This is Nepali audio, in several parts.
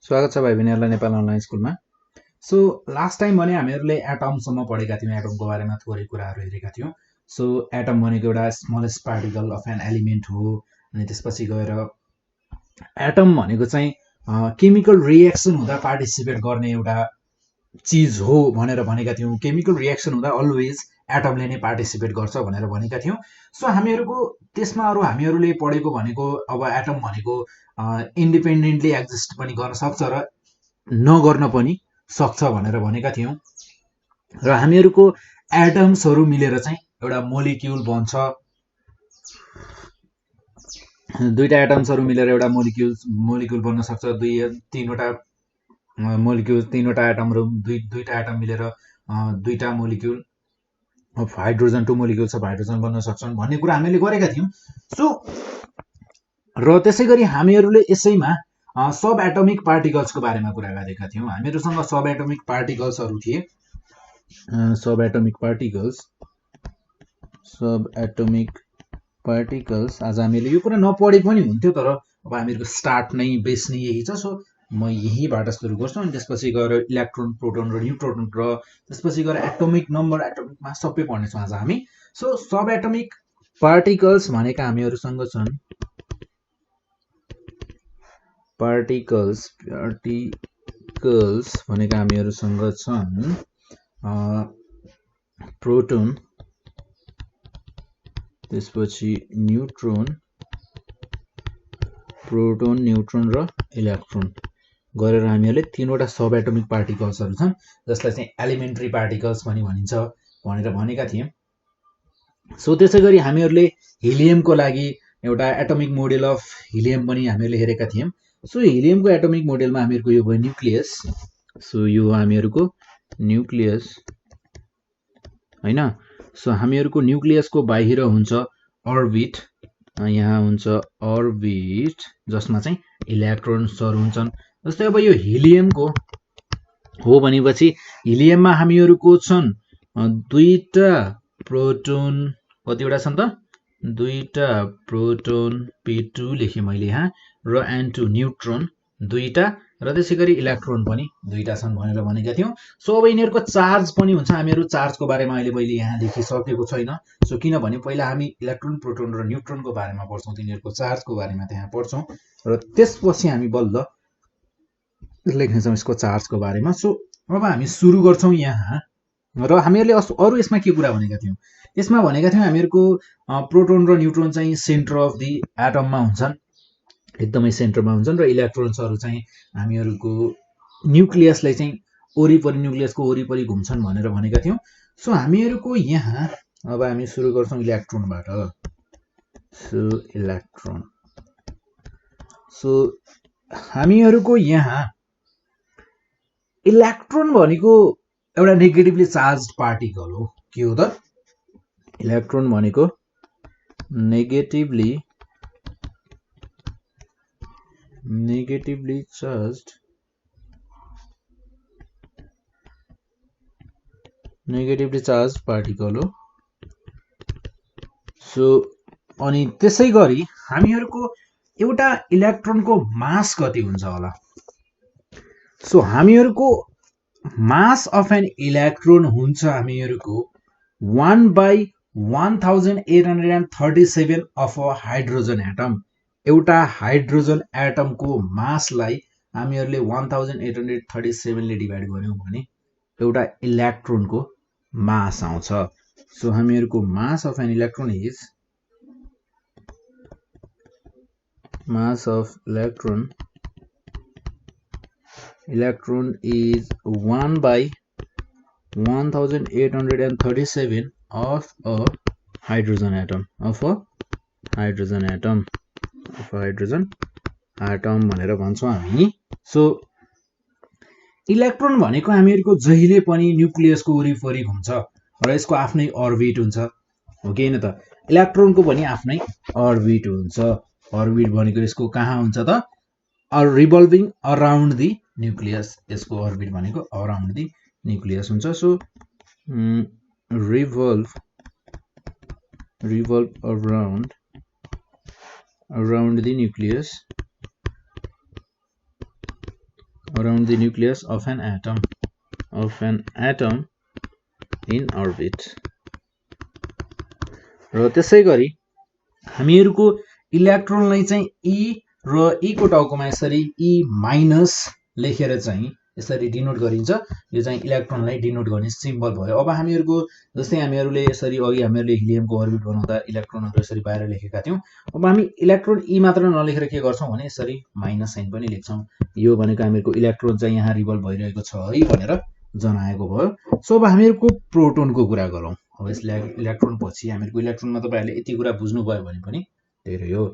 स्वागत छ भाइ बहिनीहरुलाई नेपाल अनलाइन स्कुलमा। सो लास्ट टाइम भने हामीहरूले एटमसम्म पढेका थियौँ, एटमको बारेमा थोरै कुराहरू हेरेका थियौँ। सो एटम भनेको एउटा smallest particle of an element हो। अनि त्यसपछि गएर एटम भनेको चाहिँ केमिकल रिएक्सन हुँदा पार्टिसिपेट गर्ने एउटा चिज हो भनेर भनेका थियौँ। केमिकल रिएक्सन हुँदा अलवेज एटमले नै पार्टिसिपेट गर्छ भनेर भनेका थियौँ। सो हामीहरूको त्यसमा अरू हामीहरूले पढेको भनेको अब एटम भनेको इन्डिपेन्डेन्टली एक्जिस्ट पनि गर्न सक्छ र नगर्न पनि सक्छ भनेर भनेका थियौँ। र हामीहरूको एटम्सहरू मिलेर चाहिँ एउटा मोलिक्युल बन्छ। दुईटा एटम्सहरू मिलेर एउटा मोलिक्युल बन्न सक्छ। तीनवटा मोलिक्युल, तीनवटा एटमहरू, दुईटा एटम मिलेर दुईटा molecule of hydrogen, 2 molecules of hydrogen बन्न सक्छन् भन्ने कुरा हामीले गरेका थियौँ। सो र त्यसै गरी हामीहरूले यसैमा सब एटमिक पार्टिकल्सको बारेमा कुरा गरेका थियौँ। हामीहरूसँग सब एटमिक पार्टिकल्सहरू थिए। सब एटमिक पार्टिकल्स आज हामीले यो कुरा नपढे पनि हुन्थ्यो, तर अब हामीहरूको स्टार्ट नै बेस नै यही छ। सो म यहीँबाट सुरु गर्छु अनि त्यसपछि गएर इलेक्ट्रोन, प्रोटोन र न्युट्रोन र त्यसपछि गएर एटोमिक नम्बर, एटोमिक मास सबै पढ्नेछौँ आज हामी। सो सब एटमिक पार्टिकल्स भनेका हामीहरूसँग छन् पार्टिकल्स भनेका हामीहरूसँग छन् प्रोटोन, त्यसपछि न्युट्रोन, र इलेक्ट्रोन गरेर हामीहरूले तीनवटा सब एटमिक पार्टिकल्सहरू छन् जसलाई चाहिँ एलिमेन्ट्री पार्टिकल्स पनि भनिन्छ भनेर भनेका थियौँ। सो त्यसै गरी हामीहरूले हिलियमको लागि एउटा एटमिक मोडेल अफ हिलियम पनि हामीहरूले हेरेका थियौँ। सो हिलियमको एटमिक मोडेलमा हामीहरूको यो भयो न्युक्लियस। सो यो हामीहरूको न्युक्लियस हैन। सो हामीहरूको न्युक्लियसको बाहिर हुन्छ अर्बिट, यहाँ हुन्छ अर्बिट जसमा चाहिँ इलेक्ट्रोन्सहरू हुन्छन्। जस्तै अब यो हिलियमको हो भनेपछि हिलियममा हामीहरूको छन् दुईटा प्रोटोन, कतिवटा छन् त? दुईटा प्रोटोन P2 लेखेँ मैले यहाँ, र N2 न्युट्रोन दुईटा, र त्यसै गरी इलेक्ट्रोन पनि दुईटा छन् भनेर भनेका थियौँ। सो अब यिनीहरूको चार्ज पनि हुन्छ। हामीहरू चार्जको बारेमा अहिले यहाँ लेखिसकेको छैन। सो किनभने पहिला हामी इलेक्ट्रोन, प्रोटोन र न्युट्रोनको बारेमा पढ्छौँ, तिनीहरूको चार्जको बारेमा त्यहाँ पढ्छौँ, र त्यसपछि हामी बल्ल लेख्नेछौँ यसको चार्जको बारेमा। सो अब हामी सुरु गर्छौँ यहाँ। र हामीहरूले अरू यसमा के कुरा भनेका थियौँ? यसमा भनेका थियौँ हामीहरूको प्रोटोन र न्युट्रोन चाहिँ सेन्टर अफ दि एटममा हुन्छन्, एकदमै सेन्टरमा हुन्छन्, र इलेक्ट्रोन्सहरू चाहिँ हामीहरूको न्युक्लियसलाई चाहिँ न्युक्लियसको वरिपरि घुम्छन् भनेर भनेका थियौँ। सो हामीहरूको यहाँ अब हामी सुरु गर्छौँ इलेक्ट्रोनबाट। सो इलेक्ट्रोन, सो हामीहरूको यहाँ इलेक्ट्रोन भनेको एउटा नेगेटिभली चार्ज पार्टिकल हो। के हो त? इलेक्ट्रोन भनेको नेगेटिभली चार्ज पार्टिकल हो। सो अनि त्यसै गरी हामीहरूको एउटा इलेक्ट्रोनको मास कति हुन्छ होला? सो हामीहरूको मास अफ एन इलेक्ट्रोन हुन्छ हामीहरूको 1/1837 अफ अ हाइड्रोजन एटम। एउटा हाइड्रोजन एटमको मासलाई हामीहरूले 1837 ले डिभाइड गर्यौँ भने एउटा इलेक्ट्रोनको मास आउँछ। सो हामीहरूको mass of an electron is is 1/1837 of a hydrogen atom भनेर भन्छौँ हामी। सो इलेक्ट्रोन भनेको हामीहरूको जहिले पनि न्युक्लियसको वरिपरि घुम्छ र यसको आफ्नै अर्बिट हुन्छ, हो कि हैन त? इलेक्ट्रोनको पनि आफ्नै अर्बिट हुन्छ। अर्बिट भनेको यसको कहाँ हुन्छ त? Revolving around the nucleus. यसको अर्बिट भनेको अराउन्ड दि न्युक्लियस हुन्छ। So revolve around the nucleus around the nucleus of an atom in orbit. र त्यसै गरी हामीहरुको इलेक्ट्रोनलाई चाहिँ E र E को टाउकोमा यसरी E माइनस लेखेर चाहिँ यसरी डिनोट गरिन्छ। यो चाहिँ इलेक्ट्रोनलाई डिनोट गर्ने सिम्बल भयो। अब हामीहरुको जस्तै हामीहरुले यसरी अघि हामीहरुले हिलियमको अर्बिट बनाउँदा इलेक्ट्रोनहरु यसरी बाहिर लेखेका थियौं। अब हामी इलेक्ट्रोन E मात्र नलेखेर के गर्छौं भने यसरी माइनस साइन पनि लेख्छौं। यो भनेको हामीहरुको इलेक्ट्रोन चाहिँ यहाँ रिभल्भ भइरहेको छ है भनेर जनाएको भयो। सो अब हामीहरुको प्रोटोनको कुरा गरौँ। अब यस इलेक्ट्रोन पछि हामीहरुको इलेक्ट्रोनमा तपाईहरुले यति कुरा बुझ्नु भयो भने पनि धेरै हो।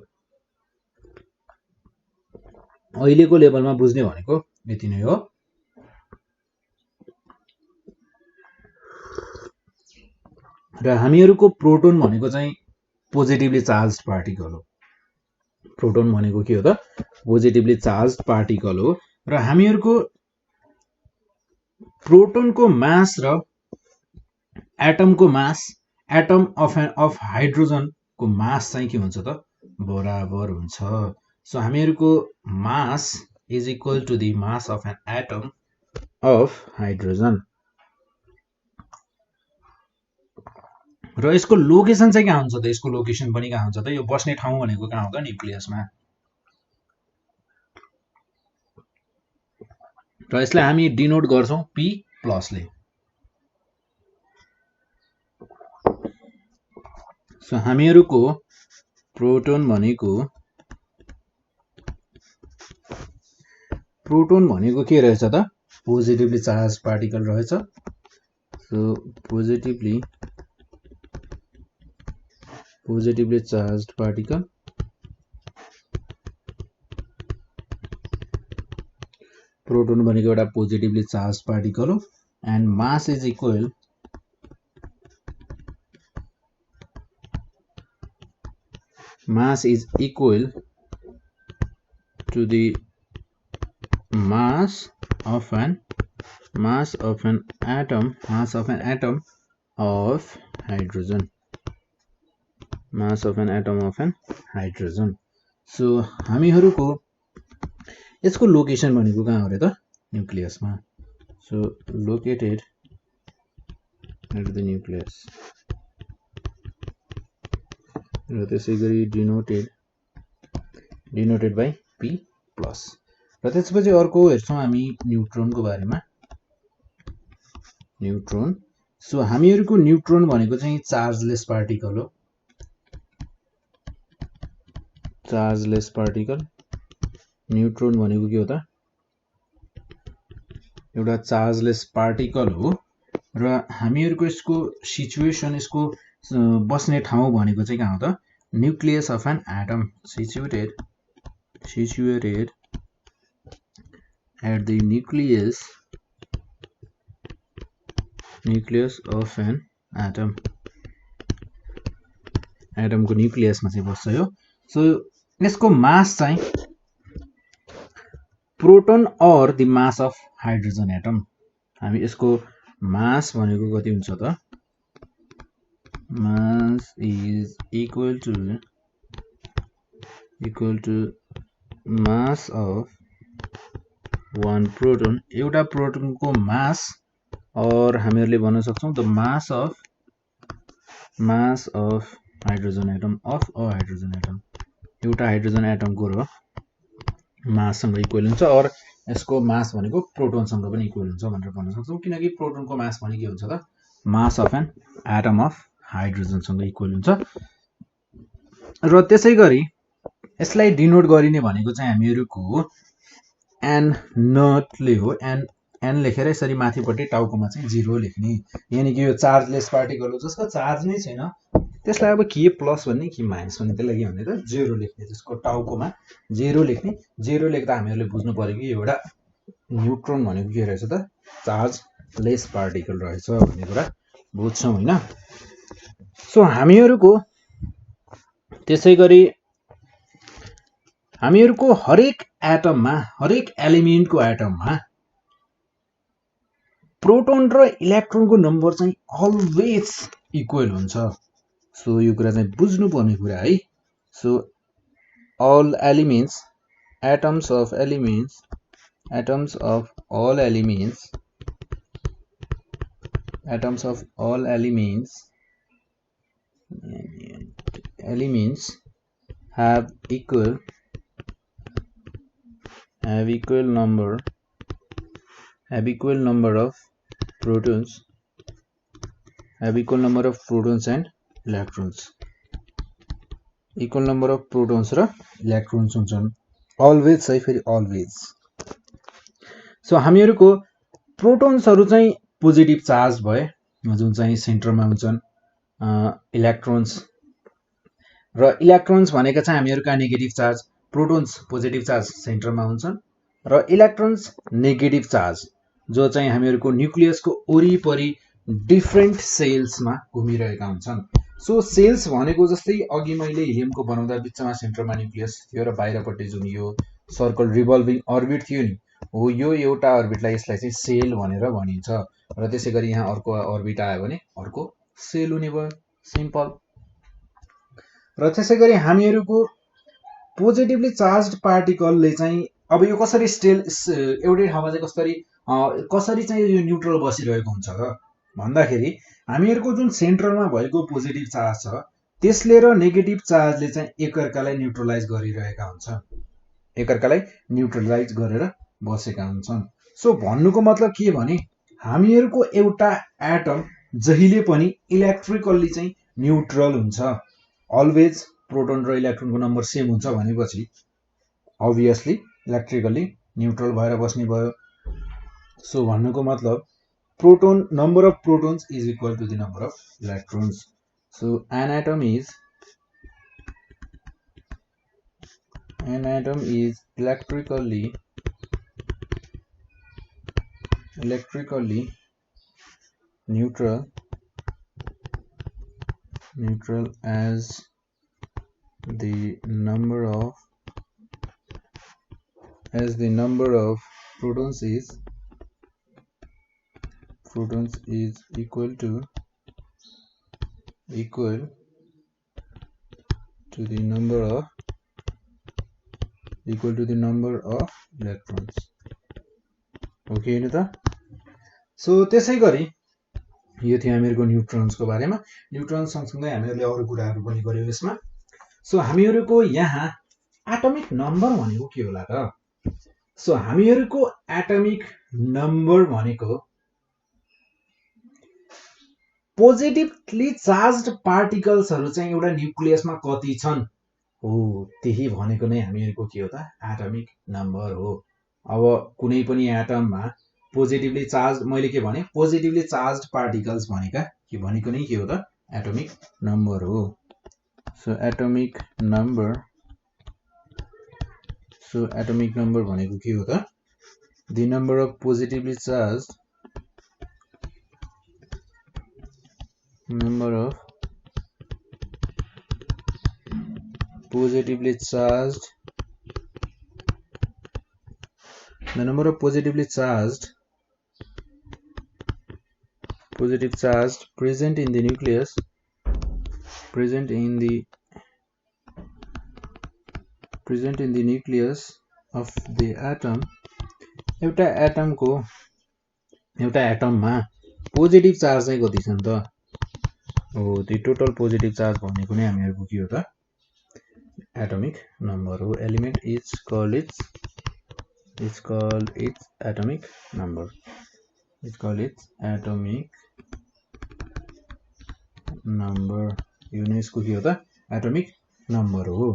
अहिलेको लेभलमा बुझ्ने भनेको यति नै हो। र हामीहरुको प्रोटोन भनेको चाहिँ पोजिटिभली चार्ज्ड पार्टिकल हो। प्रोटोन भनेको के हो त? पोजिटिभली चार्ज्ड पार्टिकल हो। र हामीहरुको प्रोटोनको मास र एटमको मास, एटम अफ हाइड्रोजन को मास चाहिँ के हुन्छ त? बराबर हुन्छ। सो हामीहरुको mass is equal to the mass of an atom of hydrogen. र यसको लोकेसन चाहिँ कहाँ हुन्छ त? यसको लोकेसन पनि कहाँ हुन्छ त? यो बस्ने ठाउँ भनेको कहाँ हो त? न्यूक्लियसमा। र यसलाई हामी डिनोट गर्छौं P प्लस ले। सो हामीहरुको प्रोटोन भनेको के रहेछ त? पोजिटिभली चार्ज पार्टिकल रहेछ। So positively charged particle. Proton भनेको एउटा पोजिटिभली चार्ज्ड पार्टिकल हो। And mass is equal to the mass of an atom of hydrogen. Mass of an atom of an hydrogen. So हामीहरुको यसको लोकेसन भनेको कहाँ हो र त? न्यूक्लियसमा। So located at the nucleus. र त्यसै गरी डिनोटेड बाइ P प्लस। र त्यसपछि अर्को हेर्छौं हामी न्यूट्रोनको बारेमा। न्यूट्रोन। सो हामीहरुको न्यूट्रोन भनेको चाहिँ चार्जलेस पार्टिकल हो। Chargeless particle. न्यूट्रोन भनेको के हो त? एउटा चार्जलेस पार्टिकल हो। र हामीहरुको यसको सिचुएसन, यसको बस्ने ठाउँ भनेको चाहिँ कहाँ हो त? Nucleus of an atom. situated at the nucleus of an atom. Atom को न्यूक्लियसमा चाहिँ बस्छ यो। सो यसको मास चाहिँ proton or the mass of hydrogen atom. हामी यसको मास भनेको कति हुन्छ त? Mass is equal to mass of one proton. एउटा प्रोटोनको मास और हामीहरुले भन्न सक्छौं the mass of hydrogen atom of a hydrogen atom. एउटा हाइड्रोजन एटमको र माससँग इक्वल हुन्छ। और यसको मास भनेको प्रोटोनसँग पनि इक्वल हुन्छ भनेर भन्न सक्छौं। किनकि प्रोटोनको मास भने के हुन्छ त? Mass of an atom of हाइड्रोजनसँग इक्वल हुन्छ। र त्यसै गरी यसलाई डिनोट गरिने भनेको चाहिँ हामीहरुको एन नट ले हो। एन लेखेर यसरी माथिपट्टि टाउकोमा चाहिँ 0 लेख्ने। यानी कि यो चार्जलेस पार्टिकल हो जसको चार्ज नै छैन। त्यसलाई अब के प्लस भन्ने कि माइनस भन्ने, त्यसलाई के भन्ने त? 0 लेख्ने। त्यसको टाउकोमा 0 लेख्ने। 0 लेख्दा हामीहरुले बुझ्नु पर्यो कि एउटा न्यूट्रोन भनेको के रहेछ त? चार्जलेस पार्टिकल रहेछ भन्ने कुरा बुझ्छौं हैन? सो हामीहरुको त्यसै गरी हामीहरुको हरेक एटममा, हरेक एलिमेन्टको एटममा प्रोटोन र इलेक्ट्रोनको नम्बर चाहिँ अलवेज इक्वल हुन्छ। सो यो कुरा चाहिँ बुझ्नु पर्ने कुरा है। So all elements, atoms of elements atoms of all elements have equal number of protons and electrons. Equal number of protons र electrons हुन्छन्. Always है फेरि always. सो हामीहरुको प्रोटोन्सहरु चाहिँ पोजिटिभ चार्ज भए जुन चाहिँ सेन्टरमा हुन्छन्. इलेक्ट्रोन्स र इलेक्ट्रोन्स भनेका चाहिँ हामीहरुका negative charge. Protons positive charge सेन्टरमा हुन्छन् र इलेक्ट्रोन्स नेगेटिभ चार्ज जो चाहिँ हामीहरुको न्यूक्लियसको वरिपरि डिफरेन्ट सेल्समा घुमिरहेका हुन्छन्. सो सेल्स भनेको जस्तै अघि मैले हिलियमको बनाउँदा बिचमा सेन्टरमा न्यूक्लियस थियो र बाहिरपट्टि जुन यो सर्कल रिभल्भिङ अर्बिट थियो नि हो, यो एउटा अर्बिटलाई यसलाई चाहिँ सेल भनेर भनिन्छ र त्यसैगरी यहाँ अर्को अर्बिट आयो भने अर्को सेल हुने भयो. सिम्पल. र त्यसैगरी हामीहरुको पोजिटिभली चार्ज्ड पार्टिकलले चाहिँ अब यो कसरी एउटै ठाउँमा चाहिँ कसरी चाहिँ यो न्यूट्रल बसिरहेको हुन्छ र भन्दाखेरि हामीहरुको जुन सेन्टरमा भएको पोजिटिभ चार्ज छ त्यसले र नेगेटिभ चार्जले चाहिँ एकअर्कालाई न्यूट्रलाइज गरिरहेका हुन्छन्. एकअर्कालाई न्यूट्रलाइज गरेर बसेका हुन्छन्. सो भन्नुको मतलब के भने हामीहरुको एउटा एटम जहिले पनि इलेक्ट्रिकल्ली चाहिँ न्यूट्रल हुन्छ. अलवेज प्रोटोन र इलेक्ट्रोनको नम्बर सेम हुन्छ भनेपछि अभियसली इलेक्ट्रिकल्ली न्यूट्रल भएर बस्ने भयो. सो भन्नुको मतलब number of protons is equal to the number of electrons. So an atom is electrically neutral as the number of protons is equal to the number of electrons. Okay नि त. सो त्यसैगरी यो थियो हामीहरुको न्यूट्रोन्सको बारेमा. न्यूट्रोन सँगसँगै हामीहरुले अरु कुराहरु पनि गर्यौं यसमा. सो हामीहरुको यहाँ एटमिक नम्बर भनेको के होला त? सो हामीहरुको एटमिक नम्बर भनेको पोजिटिभली चार्ज्ड पार्टिकल्सहरु चाहिँ एउटा न्यूक्लियसमा कति छन् हो त्यही भनेको नै हामीहरुको के हो त एटमिक नम्बर हो. अब कुनै पनि एटममा पोजिटिभली चार्ज मैले के भने पोजिटिभली चार्ज्ड पार्टिकल्स भनेको नै के हो त एटमिक नम्बर हो. सो एटमिक नम्बर भनेको के हो त the number of positively charged positive charged present in the nucleus of the atom. एउटा एटममा पोजिटिभ चार्ज चाहिँ कति छ नि त हो त्यो टोटल पोजिटिभ चार्ज भनेको नै हामीहरुको के हो त एटमिक नम्बर हो. Element is called its atomic number. यो नै यसको के हो त एटमिक नम्बर हो.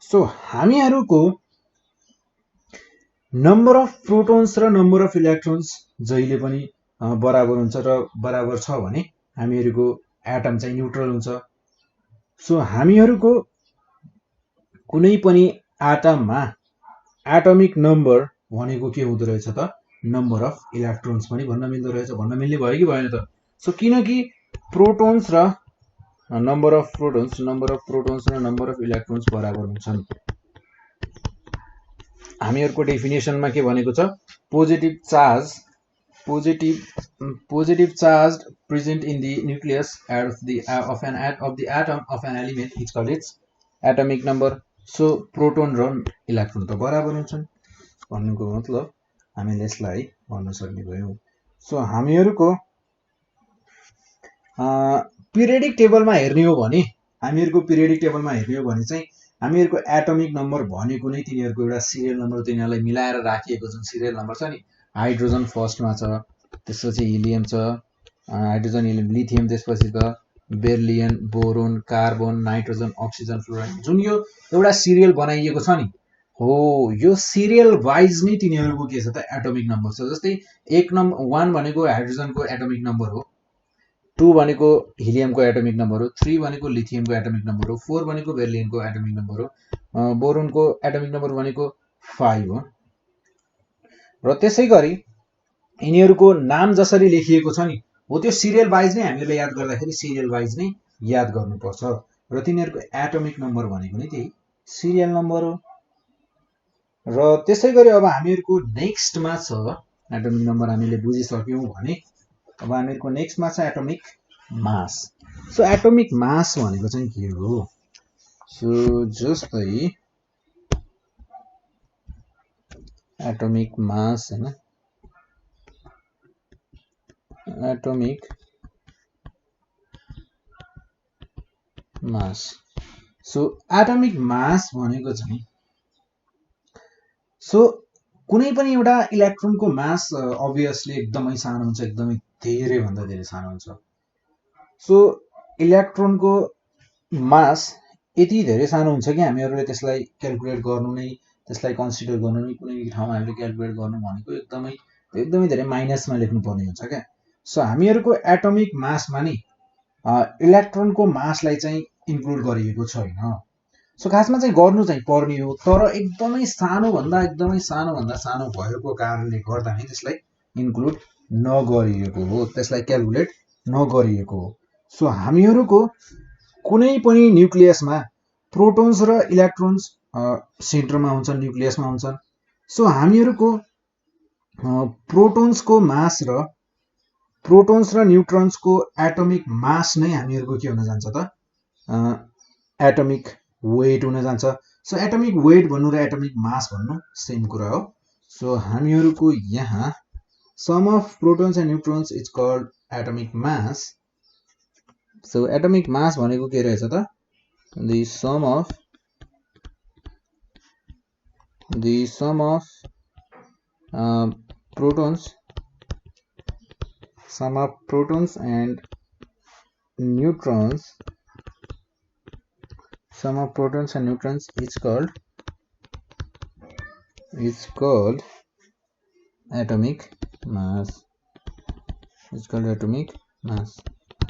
सो हामीहरुको नम्बर अफ प्रोटोन्स र नम्बर अफ इलेक्ट्रोन्स जहिले पनि बराबर हुन्छ र बराबर छ भने हामीहरुको एटम चाहिँ न्यूट्रल हुन्छ. सो हामीहरुको कुनै पनि एटममा एटमिक नम्बर भनेको के हुँदो रहेछ त नम्बर अफ इलेक्ट्रोन्स पनि भन्न मिल्दो रहेछ. भन्न मिल्ने भयो कि भएन त? सो किनकि प्रोटोन्स र नम्बर अफ प्रोटोन्स र नम्बर अफ इलेक्ट्रोन्स बराबर हुन्छन्. हामीहरुको डेफिनेसनमा के भनेको छ positive charge present in the nucleus of the atom of an element is called its atomic number. So proton र इलेक्ट्रोन त बराबर हुन्छन् भन्नुको मतलब हामीले यसलाई भन्न सक्ने भयौं। सो हामीहरुको पिरियडिक टेबलमा हेर्ने हो भने चाहिँ हामीहरुको एटमिक नम्बर भनेको नै तिनीहरुको एउटा सिरियल नम्बर तिनीहरुलाई मिलाएर राखिएको जुन सिरियल नम्बर छ नि, हाइड्रोजन फर्स्टमा छ, त्यसपछि हिलियम छ, हाइड्रोजन हिलियम लिथियम, त्यसपछि त beryllium, boron, carbon, nitrogen, oxygen, fluorine, जुन यो एउटा सिरियल बनाइएको छ नि हो, यो सिरियल वाइज नै तिनीहरुको के छ त एटमिक नम्बर छ। जस्तै 1 भनेको हाइड्रोजनको एटमिक नम्बर हो, 2 भनेको हिलियमको एटमिक नम्बर हो, 3 भनेको लिथियमको एटमिक नम्बर हो, 4 भनेको बेरिलियमको एटमिक नम्बर हो, बोरोनको एटमिक नम्बर भनेको 5 हो। र त्यसैगरी यिनीहरुको नाम जसरी लेखिएको छ नि हो, त्यो सिरियल वाइज नै हामीले याद गर्दाखेरि सिरियल वाइज नै याद गर्नुपर्छ र तिनीहरुको एटमिक नम्बर भनेको नै त्यही सिरियल नम्बर हो। र त्यसैगरी अब हामीहरुको नेक्स्टमा छ एटमिक नम्बर हामीले बुझिसक्यौं भने अब हामीहरुको नेक्स्टमा छ atomic mass. So atomic mass भनेको चाहिँ के हो? सो जस्तै एटमिक मास हैन, atomic mass. So atomic mass भनेको चाहिँ सो कुनै पनि एउटा इलेक्ट्रोनको मास अभियसली एकदमै सानो हुन्छ, एकदमै धेरै भन्दा धेरै सानो हुन्छ। सो इलेक्ट्रोनको मास यति धेरै सानो हुन्छ कि हामीहरुले त्यसलाई क्याल्कुलेट गर्नु नै, त्यसलाई कन्सिडर गर्नु नै, कुनै ठाउँमा हामीले क्याल्कुलेट गर्नु भनेको एकदमै धेरै माइनसमा लेख्नु पर्ने हुन्छ क्या। सो हामीहरुको एटमिक मासमा नि इलेक्ट्रोनको मासलाई चाहिँ इन्क्लुड गरिएको छैन। सो खासमा चाहिँ गर्नु चाहिँ पर्ने हो, तर एकदमै सानो भन्दा सानो भएको कारणले गर्दा नै त्यसलाई इन्क्लुड नगरिएको हो, त्यसलाई क्याल्कुलेट नगरिएको हो। सो हामीहरुको कुनै पनि न्यूक्लियसमा प्रोटोन्स र इलेक्ट्रोन्स सेन्टरमा हुन्छन्, न्यूक्लियसमा हुन्छन्। सो हामीहरुको प्रोटोन्सको मास र न्यूट्रोन्सको एटमिक मास नै हामीहरुको के हुन जान्छ त एटमिक वेट हुन जान्छ। सो एटमिक वेट भन्नु र एटमिक मास भन्नु सेम कुरा हो। सो हामीहरुको यहाँ sum of protons and neutrons is called atomic mass. So atomic mass भनेको के रहेछ त? the sum of protons and neutrons is called atomic mass.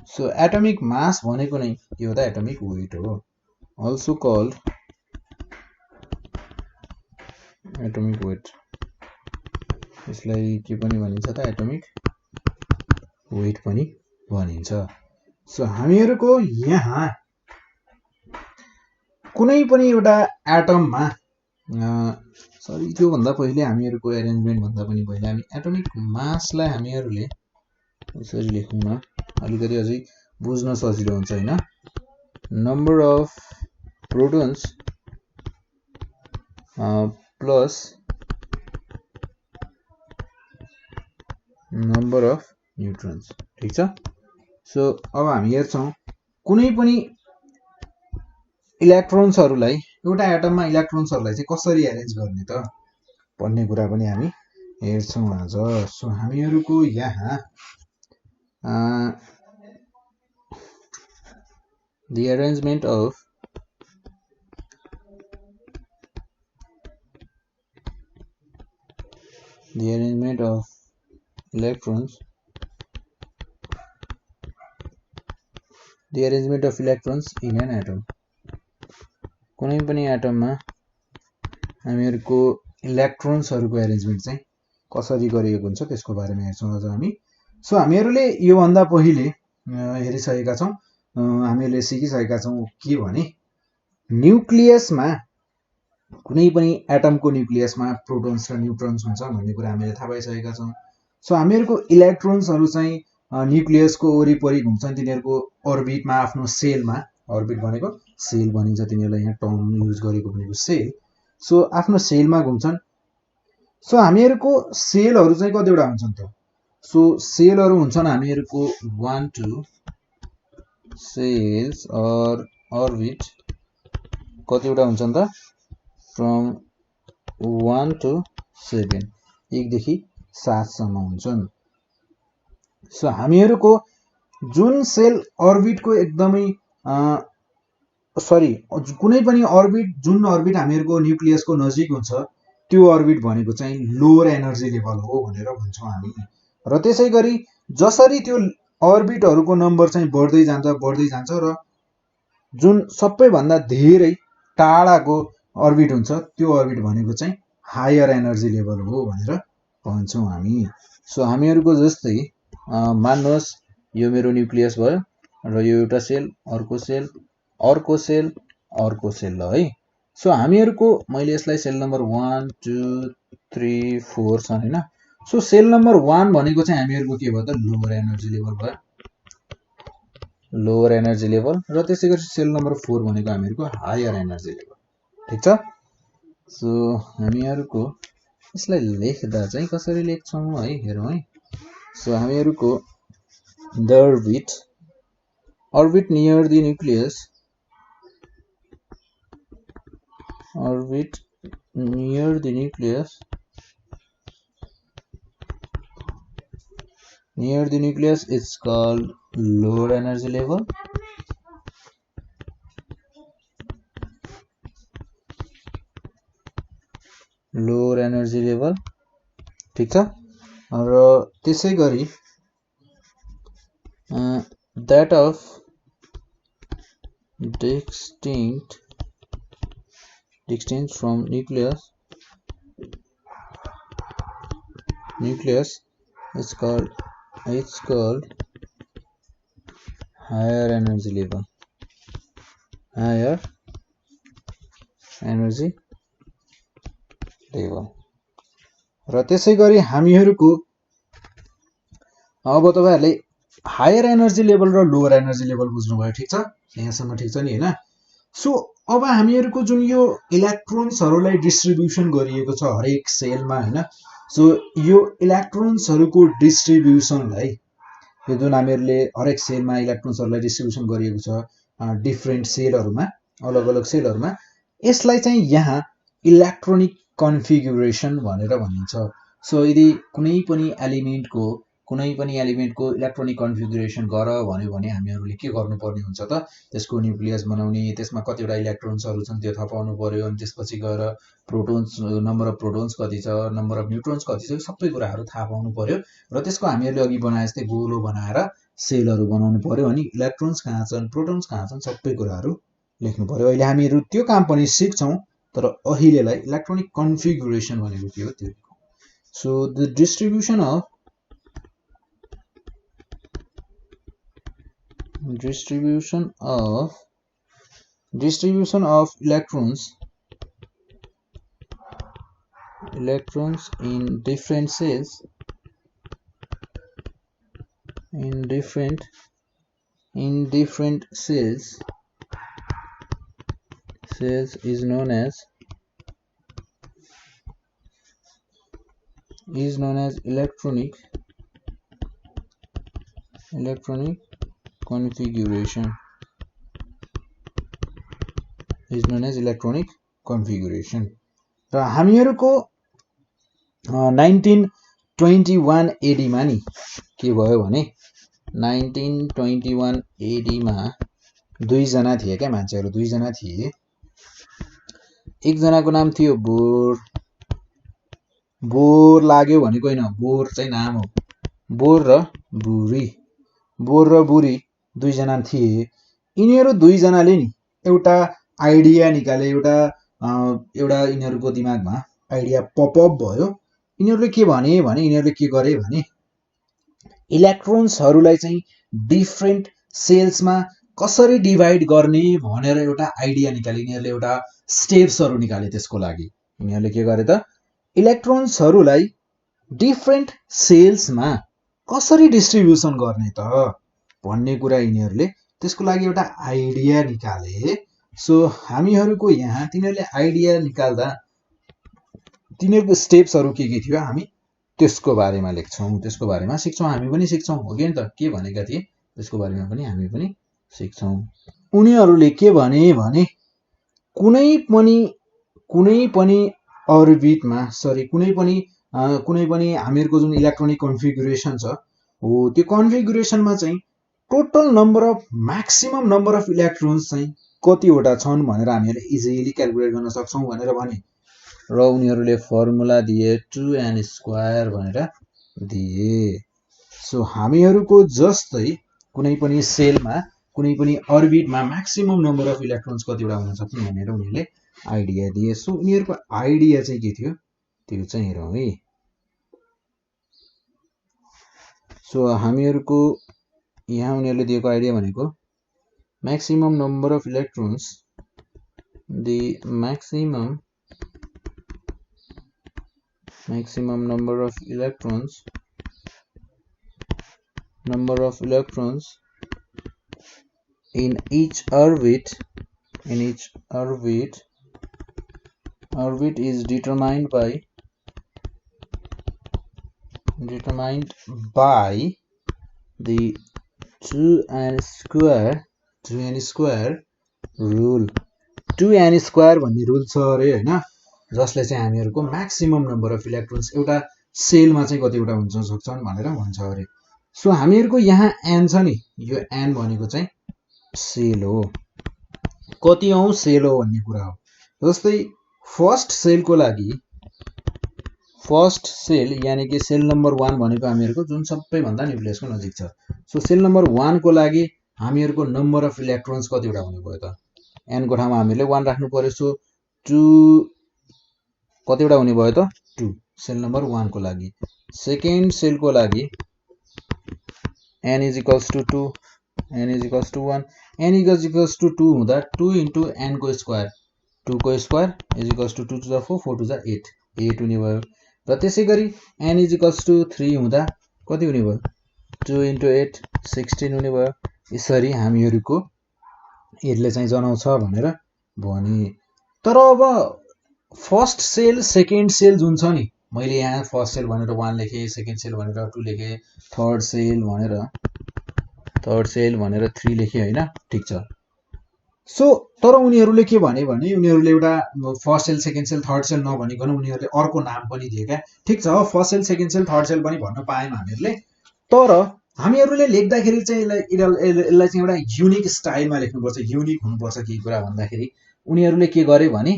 So atomic mass भनेको नै के हो त? एटमिक वेट हो, also called atomic weight. यसलाई के पनि भनिन्छ त? एटमिक वेट पनि भनिन्छ। सो हामीहरुको यहाँ कुनै पनि एउटा एटममा सरी त्यो भन्दा पहिले हामीहरुको अरेन्जमेन्ट भन्दा पनि पहिले हामी एटमिक मासलाई हामीहरुले यसरी लेखौं न, अलिकति अझै बुझ्न सजिलो हुन्छ हैन। Number of protons plus number of neutrons, ठीक छ। सो अब हामी हेर्छौं कुनै पनि इलेक्ट्रोन्सहरुलाई, एउटा एटममा इलेक्ट्रोन्सहरुलाई चाहिँ कसरी अरेन्ज गर्ने त भन्ने कुरा पनि हामी हेर्छौं आज। सो हामीहरुको यहाँ the arrangement of electrons in an atom। कुनै पनि एटममा हामीहरुको इलेक्ट्रोन्सहरुको अरेन्जमेन्ट चाहिँ कसरी गरिएको हुन्छ त्यसको बारेमा हेर्छौं आज हामी। सो हामीहरुले यो भन्दा पहिले हेरिसकेका छौं, हामीले सिकिसकेका छौं के भने न्यूक्लियसमा, कुनै पनि एटमको न्यूक्लियसमा प्रोटोन्स र न्यूट्रोन्स हुन्छ भन्ने कुरा हामीले थाहा पाइसकेका छौं। सो हामीहरुको इलेक्ट्रोन्सहरु चाहिँ न्यूक्लियसको वरिपरि घुम्छन्, तिनीहरुको अर्बिटमा, आफ्नो सेलमा, अर्बिट भनेको सेल भनिन्छ, तिनीहरुले यहाँ टर्म युज गरेको भनेको सेल। सो आफ्नो सेलमा घुम्छन्। सो हामीहरुको सेलहरु चाहिँ कतिवटा हुन्छन् त सो सेलहरु हुन्छन् हामीहरुको 1 2 सेल्स और ऑर्बिट कतिवटा हुन्छन् त फ्रम 1 to 7 1 देखि 7 सम्म हुन्छन् सो हामीहरुको जुन सेल ऑर्बिट को एकदमै सरी कुनै पनि ऑर्बिट जुन ऑर्बिट हामीहरुको न्यूक्लियस को नजिक हुन्छ त्यो ऑर्बिट भनेको चाहिँ लोअर एनर्जी लेभल हो भनेर भन्छौं हामी र त्यसैगरी जसरी त्यो ऑर्बिटहरुको नम्बर चाहिँ बढ्दै जान्छ र जुन सबैभन्दा धेरै टाढाको ऑर्बिट हुन्छ त्यो ऑर्बिट भनेको चाहिँ हायर एनर्जी लेभल हो भनेर भन्छौं हामी सो हामीहरुको जस्तै मान्नुहोस् यो मेरो न्यूक्लियस भयो र यो एउटा सेल अर्को सेल अर्को सेल अर्को सेल ल है सो हामीहरुको मैले यसलाई सेल नम्बर 1 2 3 4 छ हैन सो सेल नम्बर 1 भनेको चाहिँ हामीहरुको के भयो त लोअर एनर्जी लेभल भयो लोअर एनर्जी लेभल र त्यसैगरी सेल नम्बर 4 भनेको हामीहरुको हायर एनर्जी लेभल ठीक छ सो हामीहरुको यसलाई लेख्दा चाहिँ कसरी लेख्छौं है हेरौं है so हामीहरुको the orbit near the nucleus is called lower energy level ठीक छ र त्यसैगरी that of distinct from nucleus is called higher energy level र त्यसैगरी हामीहरुको अब तपाईहरुले हायर एनर्जी लेभल र लोअर एनर्जी लेभल बुझ्नु भयो ठीक छ यहाँसम्म ठीक छ नि हैन सो अब हामीहरुको जुन यो इलेक्ट्रोन्सहरुलाई डिस्ट्रिब्युसन गरिएको छ हरेक सेलमा हैन सो यो इलेक्ट्रोन्सहरुको डिस्ट्रिब्युसनलाई यो जुन हामीहरुले हरेक सेलमा इलेक्ट्रोन्सहरुलाई डिस्ट्रिब्युसन गरिएको छ डिफरेन्ट सेलहरुमा अलग-अलग सेलहरुमा यसलाई चाहिँ यहाँ इलेक्ट्रोनिक कन्फिगुरेसन भनेर भनिन्छ सो यदि कुनै पनि एलिमेन्टको इलेक्ट्रोनिक कन्फिगुरेसन गर भन्यो भने हामीहरुले के गर्नुपर्ने हुन्छ त त्यसको न्यूक्लियस बनाउने त्यसमा कतिवटा इलेक्ट्रोन्सहरु छन् त्यो थाहा पाउनु पर्यो अनि त्यसपछि गएर प्रोटोन्स नम्बर अफ प्रोटोन्स कति छ नम्बर अफ न्यूट्रोन्स कति छ सबै कुराहरु थाहा पाउनु पर्यो र त्यसको हामीहरुले अघि बनाए जस्तै गोलो बनाएर सेलहरु बनाउनु पर्यो अनि इलेक्ट्रोन्स कहाँ छन् प्रोटोन्स कहाँ छन् सबै कुराहरु लेख्नु पर्यो अहिले हामीहरु त्यो काम पनि सिक्छौं तर अहिलेलाई इलेक्ट्रोनिक कन्फिगुरेसन भनेको के हो त्यो so the distribution of electrons in different cells is known as electronic configuration र हामीहरुको 1921 AD मा नि के भयो भने 1921 AD मा दुई जना थिए के मान्छेहरु दुई जना थिए एक जनाको नाम थियो बोर लाग्यो भनेको हैन बोर चाहिँ नाम हो बोर र बुरी दुई जना थिए यिनीहरु दुई जनाले नि एउटा आइडिया निकाले एउटा यिनीहरुको दिमागमा आइडिया पपअप भयो यिनीहरुले के गरे भने इलेक्ट्रोन्सहरुलाई चाहिँ डिफरेन्ट सेल्समा कसरी डिभाइड गर्ने भनेर एउटा आइडिया निकाले यिनीहरुले एउटा स्टेप्सहरु निकाले त्यसको लागि यिनीहरुले के गरे त इलेक्ट्रोन्सहरुलाई डिफरेन्ट सेल्समा कसरी डिस्ट्रिब्युसन गर्ने त भन्ने कुरा यिनीहरुले त्यसको लागि एउटा आइडिया निकाले सो हामीहरुको यहाँ तिनीहरुले आइडिया निकाल्दा तिनीहरूको स्टेप्सहरु के थियो हामी त्यसको बारेमा लेख्छौं, त्यसको बारेमा सिक्छौं, हामी पनि सिक्छौं, हो कि नि त? के भनेका थिए त्यसको बारेमा पनि हामी पनि सिक्छौं। उनीहरूले के भने कुनै पनि अर्बिटमा कुनै पनि हामीहरूको जुन इलेक्ट्रोनिक कन्फिगुरेसन छ हो त्यो कन्फिगुरेसनमा चाहिँ total number of maximum number of electrons चाहिँ कतिवटा छन् भनेर हामीले इजिली क्याल्कुलेट गर्न सक्छौं भनेर भने र उनीहरूले फर्मुला दिए 2n² भनेर दिए। सो हामीहरूको जस्तै कुनै पनि सेलमा कुनै पनि अर्बिटमा म्याक्सिमम नम्बर अफ इलेक्ट्रोन्स कतिवटा हुन सक्छन् भनेर उनीहरूले आइडिया दिए। सो उनीहरूको आइडिया चाहिँ के थियो त्यो चाहिँ हेरौँ है। सो हामीहरूको यहाँ उनीहरूले दिएको आइडिया भनेको maximum number of electrons, the maximum number of electrons in each orbit is determined by the 2n² rule। 2n² भन्ने रुल छ अरे हैन, जसले चाहिँ हामीहरूको म्याक्सिमम नम्बर अफ इलेक्ट्रोन्स एउटा सेलमा चाहिँ कतिवटा हुन सक्छन् भनेर भन्छ अरे। सो हामीहरूको यहाँ n छ नि, यो n भनेको चाहिँ सेल हो, कति औं सेल हो भन्ने कुरा हो। जस्तै फर्स्ट सेल यानी कि सेल नम्बर 1 भनेको हामीहरूको जुन सबैभन्दा न्युक्लियसको नजिक छ। सो सेल नम्बर 1 को लागि हामीहरूको नम्बर अफ इलेक्ट्रोन्स कतिवटा हुने भयो त? n को ठाउँमा हामीले 1 राख्नु पर्यो। सो 2 कतिवटा हुने भयो त? 2 सेल नम्बर 1 को लागि। सेकेन्ड सेल को लागि n = 2 n = 1 n = 2 हुँदा 2 * n को स्क्वायर 2 को square = 2 to the 4 4 to the 8 हुने भयो। र त्यसैगरी n = 3 हुँदा कति हुने भयो? 2 * 8 16 हुने भयो। यसरी हामीहरूको यसले चाहिँ जनाउँछ भनेर भने। तर अब फर्स्ट सेल सेकेन्ड सेल जुन छ नि, मैले यहाँ फर्स्ट सेल भनेर 1 लेखे, सेकेन्ड सेल भनेर 2 लेखे, थर्ड सेल भनेर 3 लेखे हैन, ठीक छ। सो तर उनीहरूले के भने उनीहरूले एउटा first shell second shell third shell नभनिकन उनीहरूले अर्को नाम पनि दिए क्या। ठीक छ, first shell second shell third shell पनि भन्न पाएन हामीहरूले, तर हामीहरूले लेख्दाखेरि चाहिँ यसलाई चाहिँ एउटा युनिक स्टाइलमा लेख्नुपर्छ, युनिक हुनुपर्छ। के कुरा भन्दाखेरि उनीहरूले के गरे भने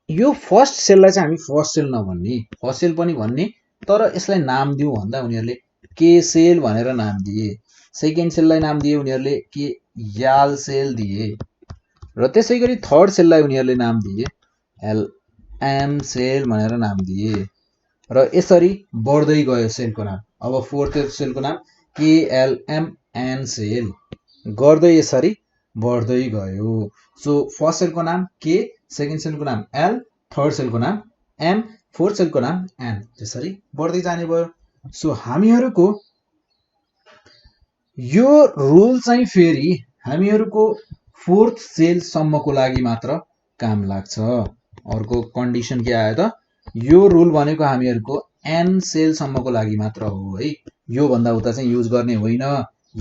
यो फर्स्ट सेललाई चाहिँ हामी फर्स्ट सेल नभन्ने, फर्स्ट सेल पनि भन्ने, तर यसलाई नाम दिउँ भन्दा उनीहरूले के सेल भनेर नाम दिए। सेकेन्ड सेललाई नाम दिए उनीहरूले के याल सेल दिए, र त्यसैगरी थर्ड सेललाई उनीहरूले नाम दिए एम सेल भनेर नाम दिए, र यसरी बढ्दै गयो सेलको नाम। अब फोर्थ सेलको नाम KLMN सेल गर्दै यसरी बढ्दै गयो। सो फर्स्ट सेलको नाम के, सेकेन्ड सेलको नाम एल, थर्ड सेलको नाम एम, फोर्थ सेलको नाम एन, त्यसरी बढ्दै जाने भयो। सो हामीहरूको यो रुल चाहिँ फेरि हामीहरूको फोर्थ सेल सम्मको लागि मात्र काम लाग्छ। अर्को कन्डिसन के आयो त? यो रुल भनेको हामीहरूको एन सेल सम्मको लागि मात्र हो है, यो भन्दा उता चाहिँ युज गर्ने होइन।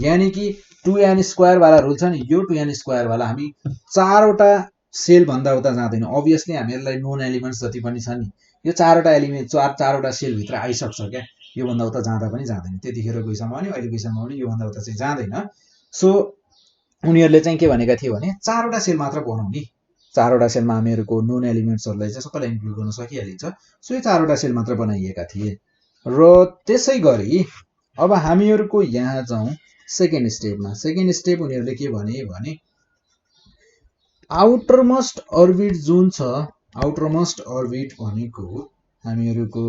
यानी कि 2n² वाला रुल छ नि, यो 2n² वाला हामी 4 वटा सेल भन्दा उता जाँदैन। अभियसली हामीहरूलाई नोन एलिमेन्ट्स जति पनि छ नि, यो 4 वटा एलिमेन्ट 4 वटा सेल भित्र आइसक्छ क्या, यो भन्दा उता जाँदा पनि जाँदैन। त्यतिखेर गइसम्म पनि अहिले गइसम्म पनि यो भन्दा उता चाहिँ जाँदैन। सो उनीहरूले चाहिँ के भनेका थिए भने 4 वटा सेल मात्र बनाउने, 4 वटा सेलमा हामीहरूको नोन एलिमेन्ट्सहरूलाई चाहिँ सबैलाई इन्क्लुड गर्न सकिहालिन्छ। सो यो 4 वटा सेल मात्र बनाइएका थिए। र त्यसै गरी अब हामीहरूको यहाँ जाउँ सेकेन्ड स्टेपमा। सेकेन्ड स्टेप उनीहरूले के भने आउटरमोस्ट अर्बिट जुन छ, आउटरमोस्ट अर्बिट भनेको हामीहरूको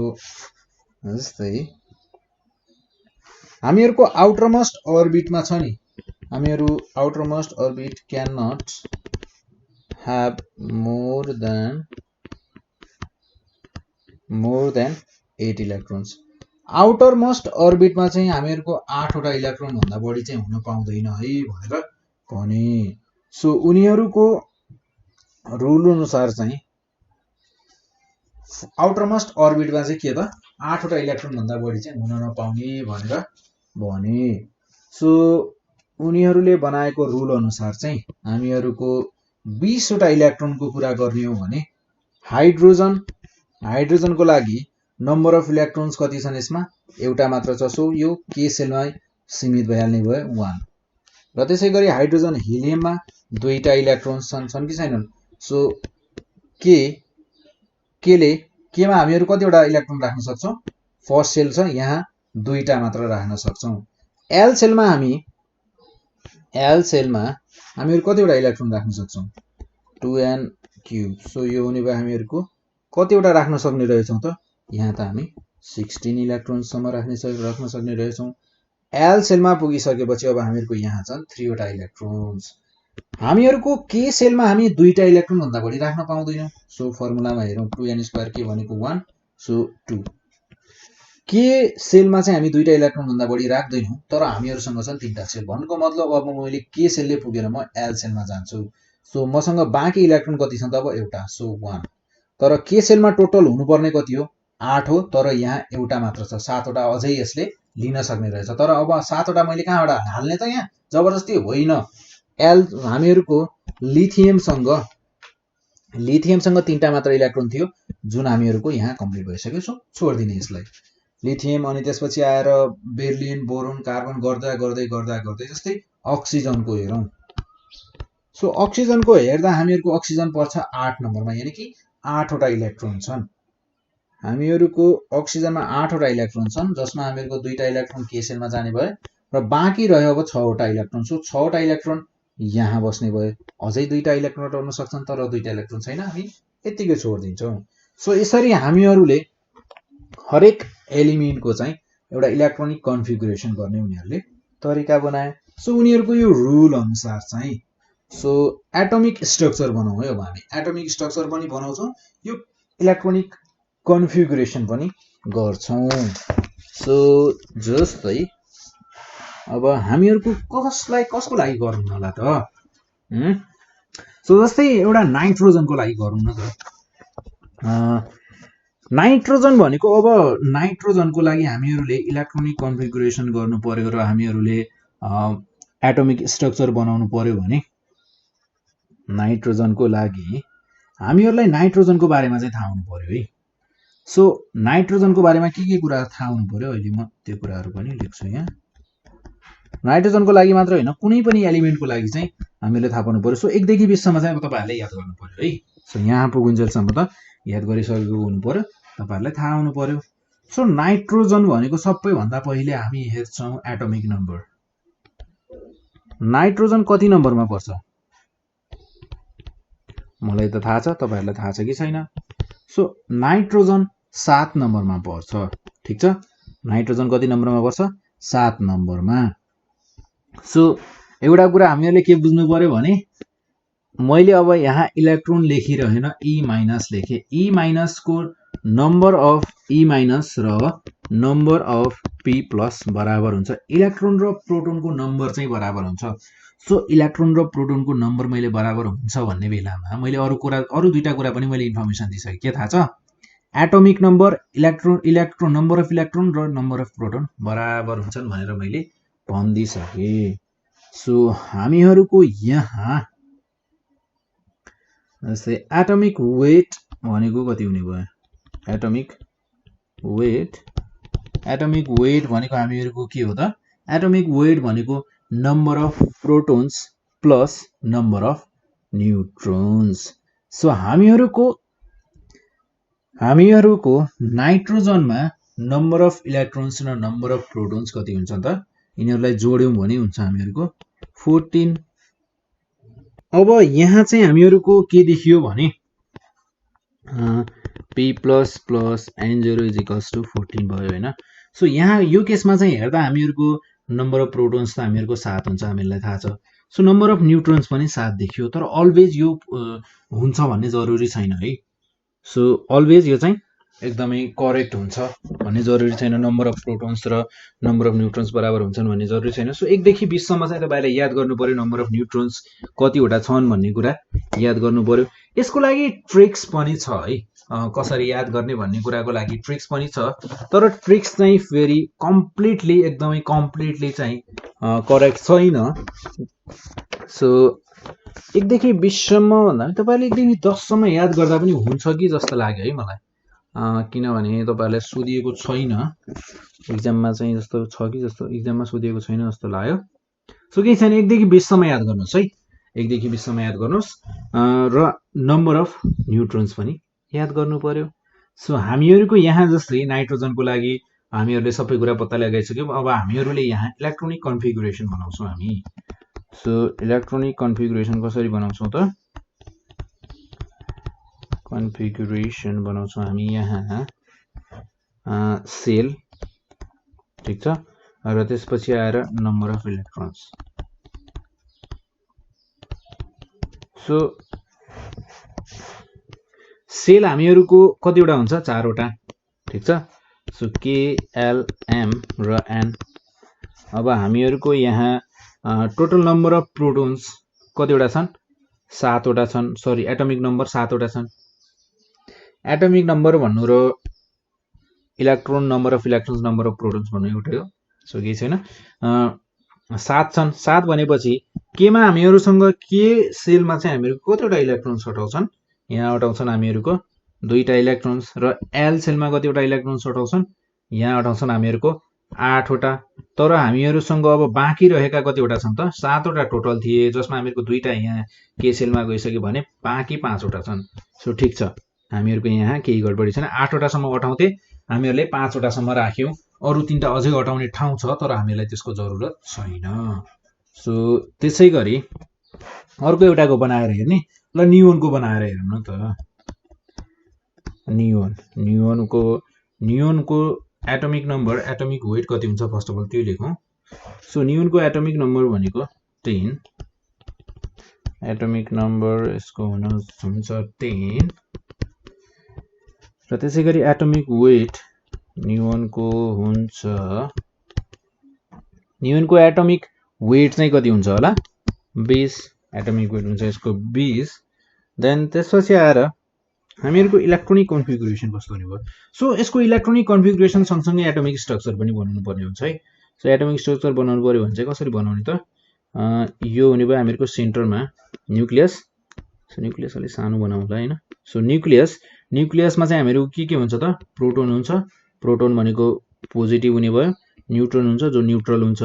जस्तै हामीहरूको आउटरमोस्ट अर्बिटमा छ नि, हामीहरू outermost orbit can not have more than 8 electrons. Outermost अर्बिटमा चाहिँ हामीहरूको 8 वटा इलेक्ट्रोन भन्दा बढी चाहिँ हुन पाउँदैन है भनेर भने। सो उनीहरूको रुल अनुसार चाहिँ आउटरमोस्ट अर्बिटमा चाहिँ के त 8 वटा इलेक्ट्रोन भन्दा बढी चाहिँ हुन नपाउने भनेर भने। सो उनीहरूले बनाएको रुल अनुसार चाहिँ हामीहरूको 20 वटा इलेक्ट्रोनको कुरा गर्ने हो भने हाइड्रोजनको लागि नम्बर अफ इलेक्ट्रोन्स कति छन् यसमा एउटा मात्र छ। सो यो के सेलमा सीमित भइहाल्ने भयो 1। र त्यसै गरी हाइड्रोजन हिलियममा 2टा इलेक्ट्रोन्स छन् कि छैनन्। सो केमा हामीहरू कतिवटा इलेक्ट्रोन राख्न सक्छौं फर्स्ट सेल छ यहाँ 2टा मात्र राख्न सक्छौं। एल सेलमा हामीहरू कतिवटा इलेक्ट्रोन राख्न सक्छौं 2n³। सो यो हुने भयो हामीहरूको कतिवटा राख्न सक्ने रहेछौं त यहाँ त हामी 16 इलेक्ट्रोनसम्म राख्न सक्ने रहेछौं। एल सेलमा पुगिसकेपछि अब हामीहरूको यहाँ छन् 3 वटा इलेक्ट्रोन्स। हामीहरूको के सेलमा हामी 2टा इलेक्ट्रोन भन्दा बढी राख्न पाउँदैनौं। सो फर्मुलामा हेरौं 2n² के भनेको 1 सो 2। के सेलमा चाहिँ हामी 2टा इलेक्ट्रोन भन्दा बढी राख्दैनौं तर हामीहरूसँग छन् 3टा सेल भन्नुको मतलब अब मैले के सेलले पुगेर म एल सेलमा जान्छु। सो मसँग बाँकी इलेक्ट्रोन कति छन् त अब एउटा सो 1। तर के सेलमा टोटल हुनुपर्ने कति हो 8 हो तर यहाँ एउटा मात्र छ 7 वटा अझै यसले लिन सक्ने रहेछ। तर अब 7 वटा मैले कहाँबाट हाल्ने त यहाँ जबरजस्ती होइन। एल हामीहरूको लिथियमसँग 3टा मात्र इलेक्ट्रोन थियो जुन हामीहरूको यहाँ कम्प्लिट भइसक्यो। सो छोड्दिने यसलाई लिथियम अनि त्यसपछि आएर बेरिलियम बोरोन कार्बन गर्दा गर्दै जस्तै अक्सिजनको हेरौं। सो अक्सिजनको हेर्दा हामीहरूको अक्सिजन पर्छ 8 नम्बरमा यानी कि 8 वटा इलेक्ट्रोन छन्। हामीहरूको अक्सिजनमा 8 वटा इलेक्ट्रोन छन् जसमा हामीहरूको 2टा इलेक्ट्रोन के सेलमा जाने भयो र बाँकी रह्यो अब 6 वटा इलेक्ट्रोन। सो 6 वटा इलेक्ट्रोन यहाँ बस्ने भयो अझै 2टा इलेक्ट्रोन रहन सक्छन् तर 2टा इलेक्ट्रोन छैन हामी यतिकै छोड्दिन्छौं। सो यसरी हामीहरूले हरेक एलिमेन्टको चाहिँ एउटा इलेक्ट्रोनिक कन्फिगुरेसन गर्ने उनीहरूले तरिका बनाए। सो उनीहरूको यो रुल अनुसार चाहिँ सो एटोमिक स्ट्रक्चर बनाउँ है। अब हामी एटोमिक स्ट्रक्चर पनि बनाउँछौं यो इलेक्ट्रोनिक कन्फिगुरेसन पनि गर्छौं। सो जस्तै अब हामीहरूको कसको लागि गरौँ होला त सो जस्तै एउटा नाइट्रोजनको लागि गरौँ न त। नाइट्रोजन भनेको अब नाइट्रोजनको लागि हामीहरूले इलेक्ट्रोनिक कन्फिगुरेसन गर्नु पर्यो र हामीहरूले एटोमिक स्ट्रक्चर बनाउनु पर्यो भने नाइट्रोजनको लागि हामीहरूलाई नाइट्रोजनको बारेमा चाहिँ थाहा हुनु पर्यो है। सो नाइट्रोजनको बारेमा के कुरा थाहा हुनु पर्यो अहिले म त्यो कुराहरू पनि लेख्छु यहाँ। नाइट्रोजनको लागि मात्र होइन कुनै पनि एलिमेन्टको लागि चाहिँ हामीले थाहा पाउनु पर्यो। सो 1 देखि 20 सम्म चाहिँ अब तपाईहरुले याद गर्नु पर्यो है। सो यहाँ पुगुन्जेलसम्म त याद गरिसकेको हुनु पर्यो तपाईहरुलाई थाहा हुनु पर्यो। सो नाइट्रोजन भनेको सबैभन्दा पहिले हामी हेर्छौं एटोमिक नम्बर। नाइट्रोजन कति नम्बरमा पर्छ मलाई त थाहा छ तपाईहरुलाई थाहा छ कि छैन। सो नाइट्रोजन 7 नम्बरमा पर्छ ठीक छ। नाइट्रोजन कति नम्बरमा पर्छ 7 नम्बरमा। सो एउटा कुरा हामीहरूले के बुझ्नु पर्यो भने मैले अब यहाँ इलेक्ट्रोन लेखिरहेन ई माइनस लेखे। ई माइनस को नम्बर अफ ई माइनस र नम्बर अफ पी प्लस बराबर हुन्छ इलेक्ट्रोन र प्रोटोनको नम्बर चाहिँ बराबर हुन्छ। सो इलेक्ट्रोन र प्रोटोनको नम्बर मैले बराबर हुन्छ भन्ने बेलामा मैले अरु दुईटा कुरा पनि मैले इन्फर्मेसन दिइसके। के थाहा छ atomic number electron number of electron र नम्बर अफ प्रोटोन बराबर हुन्छन् भनेर मैले भनिदिसके। सो हामीहरूको यहाँ जस्तै एटोमिक वेट भनेको कति हुने भयो एटोमिक वेट भनेको हामीहरूको के हो त एटोमिक वेट भनेको number of protons plus number of neutrons. So हामीहरूको नाइट्रोजनमा नम्बर अफ इलेक्ट्रोन्स र नम्बर अफ प्रोटोन्स कति हुन्छ त यिनीहरूलाई जोड्यौं भने हुन्छ हामीहरूको 14। अब यहाँ चाहिँ हामीहरूको के देखियो भने p प्लस प्लस n0 = 14 भयो हैन। सो यहाँ यो केसमा चाहिँ हेर्दा हामीहरूको नम्बर अफ प्रोटोन्स त हामीहरूको 7 हुन्छ हामीलाई थाहा छ। सो नम्बर अफ न्यूट्रोन्स पनि 7 देखियो तर अलवेज यो हुन्छ भन्ने जरुरी छैन है। सो अलवेज यो चाहिँ एकदमै करेक्ट हुन्छ भन्ने जरुरी छैन। नम्बर अफ प्रोटोन्स र नम्बर अफ न्यूट्रोन्स बराबर हुन्छन् भन्ने जरुरी छैन। सो 1 देखि 20 सम्म चाहिँ तपाईले याद गर्नु पर्यो नम्बर अफ न्यूट्रोन्स कतिवटा छन् भन्ने कुरा याद गर्नु पर्यो। यसको लागि ट्रिक्स पनि छ है। कसरी याद गर्ने भन्ने कुराको लागि ट्रिक्स पनि छ, तर ट्रिक्स चाहिँ फेरि कम्प्लिटली एकदमै कम्प्लिटली चाहिँ करेक्ट छैन। सो 1 देखि 20 सम्म भन्दा पनि तपाईहरुले 1 देखि 10 सम्म याद गर्दा पनि हुन्छ कि जस्तो लाग्यो है मलाई, किनभने तपाईहरुलाई सोधिएको छैन एक्जाममा चाहिँ, जस्तो छ कि जस्तो एक्जाममा सोधिएको छैन जस्तो लाग्यो। सो केही छैन, 1 देखि 20 सम्म याद गर्नुस् है, 1 देखि 20 सम्म याद गर्नुस् र नम्बर अफ न्युट्रोन्स पनि याद गर्नु पर्यो। सो हामीहरुको यहाँ जस्तै नाइट्रोजनको लागि हामीहरुले सबै कुरा पत्ता लगाइसक्यौं। अब हामीहरुले यहाँ इलेक्ट्रोनिक कन्फिगुरेसन बनाउँछौं हामी। सो इलेक्ट्रोनिक कन्फिगुरेसन कसरी बनाउँछौं त? कन्फिगुरेसन बनाउँछौं हामी यहाँ सेल, ठीक छ, र त्यसपछि आएर number of electrons. So shell हामीहरुको कतिवटा हुन्छ? 4 वटा, ठीक छ। सो के एल एम र एन। अब हामीहरुको यहाँ टोटल नम्बर अफ प्रोटोन्स कतिवटा छन्? 7 वटा छन्। सरी, एटोमिक नम्बर 7 वटा छन्। एटोमिक नम्बर भन्नु र electron number of electrons number of protons भन्नु एउटै हो। सो केही छैन, 7 छन्। 7 भनेपछि केमा हामीहरुसँग के सेलमा चाहिँ हामीहरुको कतिवटा इलेक्ट्रोन्स अटाउँछन्? यहाँ अटाउँछन् हामीहरुको 2टा इलेक्ट्रोन्स, र एल सेलमा कतिवटा इलेक्ट्रोन्स अटाउँछन्? यहाँ अटाउँछन् हामीहरुको 8 वटा। तर हामीहरुसँग अब बाँकी रहेका कतिवटा छन् त? 7 वटा टोटल थिए, जसमा हामीहरुको 2टा यहाँ के सेलमा गइसक्यो भने बाँकी 5 वटा छन्। सो ठीक छ, हामीहरुको यहाँ केही गडबडी छैन। 8 वटा सम्म अटाउँथे, हामीहरुले 5 वटा सम्म राख्यौं। अरु 3टा अझै अटाउने ठाउँ छ, तर हामीलाई त्यसको जरुरत छैन। सो त्यसैगरी अर्को एउटाको बनाएर हेर्ने। ल नियोनको बनाएर हेरौँ न त। नियोनको एटोमिक नम्बर, एटोमिक वेट कति हुन्छ फर्स्ट अफ अल त्यो लेखौं। सो नियोनको एटोमिक नम्बर भनेको 10, एटोमिक नम्बर यसको हुन्छ 10, र त्यसैगरी एटोमिक वेट नियोनको हुन्छ, नियोनको एटोमिक वेट चाहिँ कति हुन्छ होला? 20, एटोमिक वेट हुन्छ यसको 20। देन त्यसपछि आएर हामीहरुको इलेक्ट्रोनिक कन्फिगुरेसन कस्तो हुने भयो? सो यसको इलेक्ट्रोनिक कन्फिगुरेसन सँगसँगै एटोमिक स्ट्रक्चर पनि बनाउनु पर्ने हुन्छ है। सो एटोमिक स्ट्रक्चर बनाउनु पर्यो भने चाहिँ कसरी बनाउने त? यो हुने भयो हामीहरुको सेन्टरमा न्युक्लियस। सो न्युक्लियस अलि सानो बनाउँला हैन। सो न्युक्लियसमा चाहिँ हामीहरुको के हुन्छ त? प्रोटोन हुन्छ। प्रोटोन भनेको पोजिटिभ हुने भयो, न्युट्रोन हुन्छ जो न्युट्रल हुन्छ,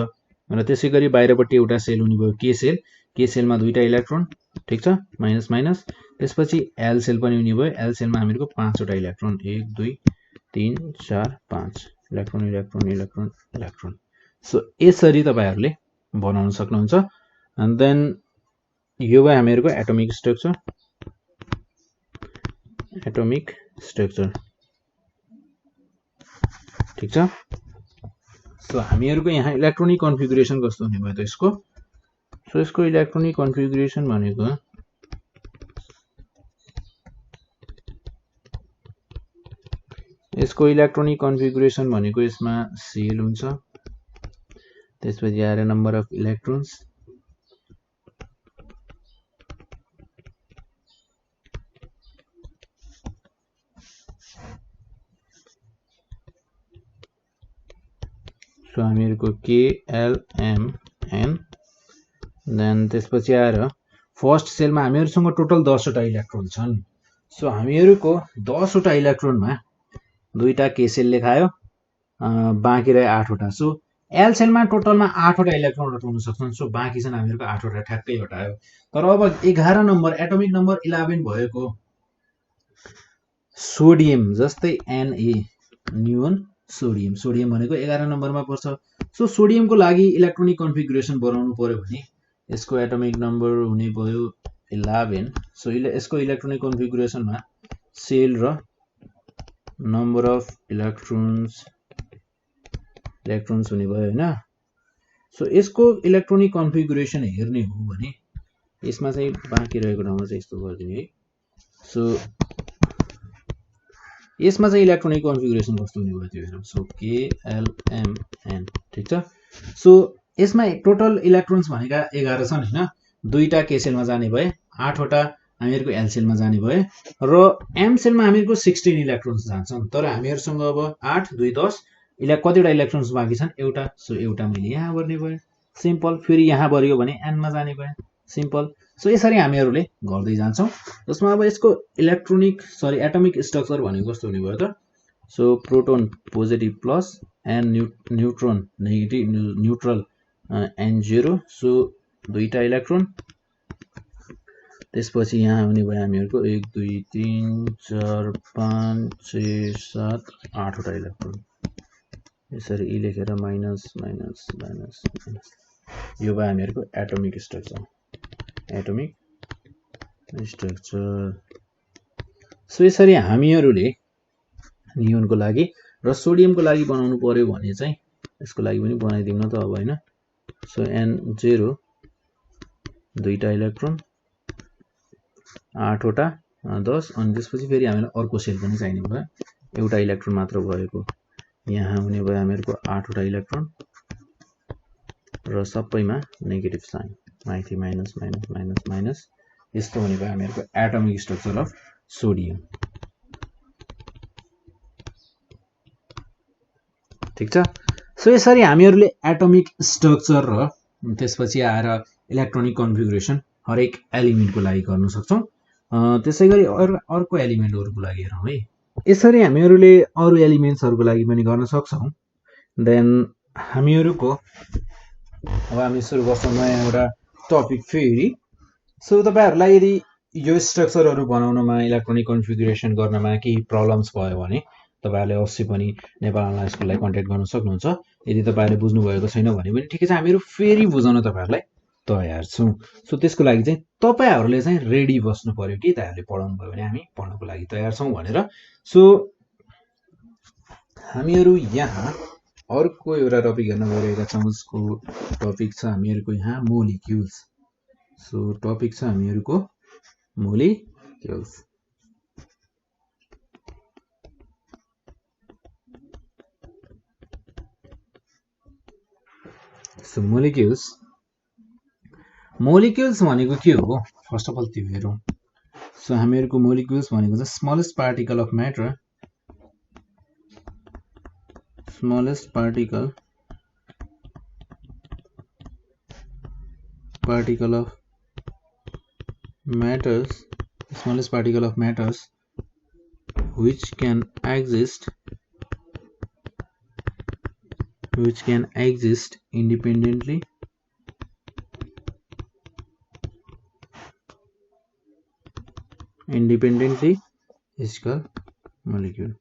र त्यसैगरी बाहिरपट्टि एउटा सेल हुने भयो के सेल। के सेलमा 2टा इलेक्ट्रोन, ठीक छ, माइनस माइनस। त्यसपछि एल सेल पनि हुने भयो। एल सेलमा हामीहरुको 5 वटा electron, 1 2 3 4 5 electron electron electron electron. So यसरी तपाईहरुले बनाउन सक्नुहुन्छ। एन्ड देन यो भयो हामीहरुको एटोमिक स्ट्रक्चर, ठीक छ। सो हामीहरुको यहाँ इलेक्ट्रोनिक कन्फिगुरेसन कस्तो हुने भयो त यसको? सो यसको इलेक्ट्रोनिक कन्फिगुरेसन भनेको यसमा सेल हुन्छ, त्यसपछि आएर नम्बर अफ इलेक्ट्रोन्स, सो हामीहरुको के एल एम एन। देन त्यसपछि आएर फर्स्ट सेलमा हामीहरुसँग टोटल 10 वटा इलेक्ट्रोन छन्। सो हामीहरुको 10 वटा इलेक्ट्रोनमा 2टा के सेल लेखायो, बाँकी रहे 8 वटा। सो एल सेलमा टोटलमा 8 वटा इलेक्ट्रोन अटाउन सक्छन्। सो बाँकी छन् हामीहरुको 8 वटा ठ्याक्कै हटायो। तर अब 11 नम्बर एटोमिक नम्बर 11 भएको सोडियम, जस्तै Na, नियोन सोडियम, सोडियम भनेको 11 नम्बरमा पर्छ। सो सोडियमको लागि इलेक्ट्रोनिक कन्फिगुरेसन बनाउनु पर्यो भने यसको एटोमिक नम्बर हुने भयो 11। सो यसको इलेक्ट्रोनिक कन्फिगुरेसनमा सेल र नम्बर अफ इलेक्ट्रोन्स हुने भयो हैन। सो यसको इलेक्ट्रोनिक कन्फिगुरेसन हेर्ने हो भने यसमा चाहिँ बाँकी रहेको ठाउँमा चाहिँ यस्तो गर्दिने है। सो यसमा चाहिँ इलेक्ट्रोनिक कन्फिगुरेसन कस्तो हुने भयो त्यो हेरौँ। सो के एल एम एन, ठीक छ। सो यसमा टोटल इलेक्ट्रोन्स भनेका 11 छन् हैन। 2टा के सेलमा जाने भए 8 वटा हामीहरुको एल सेलमा जाने भयो र एम सेलमा हामीहरुको 16 इलेक्ट्रोन्स जान्छन् तर हामीहरुसँग अब 8 2 10 इला कतिवटा इलेक्ट्रोन्स बाँकी छन् एउटा सो एउटा मैले यहाँ गर्ने भयो सिम्पल फेरि यहाँ बढ्यो भने एन मा जाने भयो सिम्पल सो यसरी हामीहरुले गर्दै जान्छौं जसमा अब यसको एटमिक स्ट्रक्चर भनेको कस्तो हुने भयो त so proton positive plus and neutron negative neutral n0 so दुईटा इलेक्ट्रोन त्यसपछि यहाँ हुने भयो हामीहरुको 1 2 3 4 5 6 7 8 वटा इलेक्ट्रोन यसरी ई लेखेर माइनस माइनस माइनस माइनस यो भयो हामीहरुको एटमिक स्ट्रक्चर सो यसरी हामीहरुले नियोनको लागि र सोडियमको लागि बनाउनु पर्यो भने चाहिँ यसको लागि पनि बनाइदिउँ न त अब हैन सो n0 दुईटा इलेक्ट्रोन 8 वटा 10 अनि त्यसपछि फेरि हामीलाई अर्को सेल पनि चाहिने भयो एउटा इलेक्ट्रोन मात्र भएको यहाँ हुने भयो हामीहरुको 8 वटा इलेक्ट्रोन र सबैमा नेगेटिभ साइन माथि माइनस माइनस माइनस माइनस यस्तो हुने भयो हामीहरुको एटमिक स्ट्रक्चर अफ सोडियम ठीक छ सो यसरी हामीहरुले एटमिक स्ट्रक्चर र त्यसपछि आएर इलेक्ट्रोनिक कन्फिगरेसन हरेक एलिमेन्टको लागि गर्न सक्छौं त्यसैगरी अर्को एलिमेन्टहरुको लागि हेरौं है यसरी हामीहरुले अरु एलिमेन्ट्सहरुको लागि पनि गर्न सक्छौं देन हामीहरुको अब हामी सुरु गर्छौं नयाँ एउटा टपिक फेरि सो तपाईहरुलाई यदि यो स्ट्रक्चरहरु बनाउनमा इलेक्ट्रोनिक कन्फिगरेसन गर्नमा केही प्रब्लम्स भयो भने तपाईहरुले अवश्य पनि नेपाल अनलाइन स्कुललाई कन्ट्याक्ट गर्न सक्नुहुन्छ यदि तपाईहरुले बुझ्नु भएको छैन भने पनि ठिकै छ हामीहरु फेरि बुझाउन तपाईहरुलाई तयार छौं सो त्यसको लागि चाहिँ तपाईहरुले चाहिँ रेडी बस्नु पर्यो कि तपाईहरुले पढाउनु भयो भने हामी पढ्नको लागि तयार छौं भनेर सो हामीहरु यहाँ अर्को एउटा टपिक हेर्न गइरहेका छौं उसको टपिक छ हामीहरुको यहाँ मोलिक्युल्स सो टपिक छ हामीहरुको मोलिक्युल्स सो मोलिक्युल्स भनेको के हो फर्स्ट अफ अल त्यो हेरौं सो हामीहरुको मोलिक्युल्स भनेको चाहिँ smallest particle of matter smallest particle of matters which can exist independently is called molecule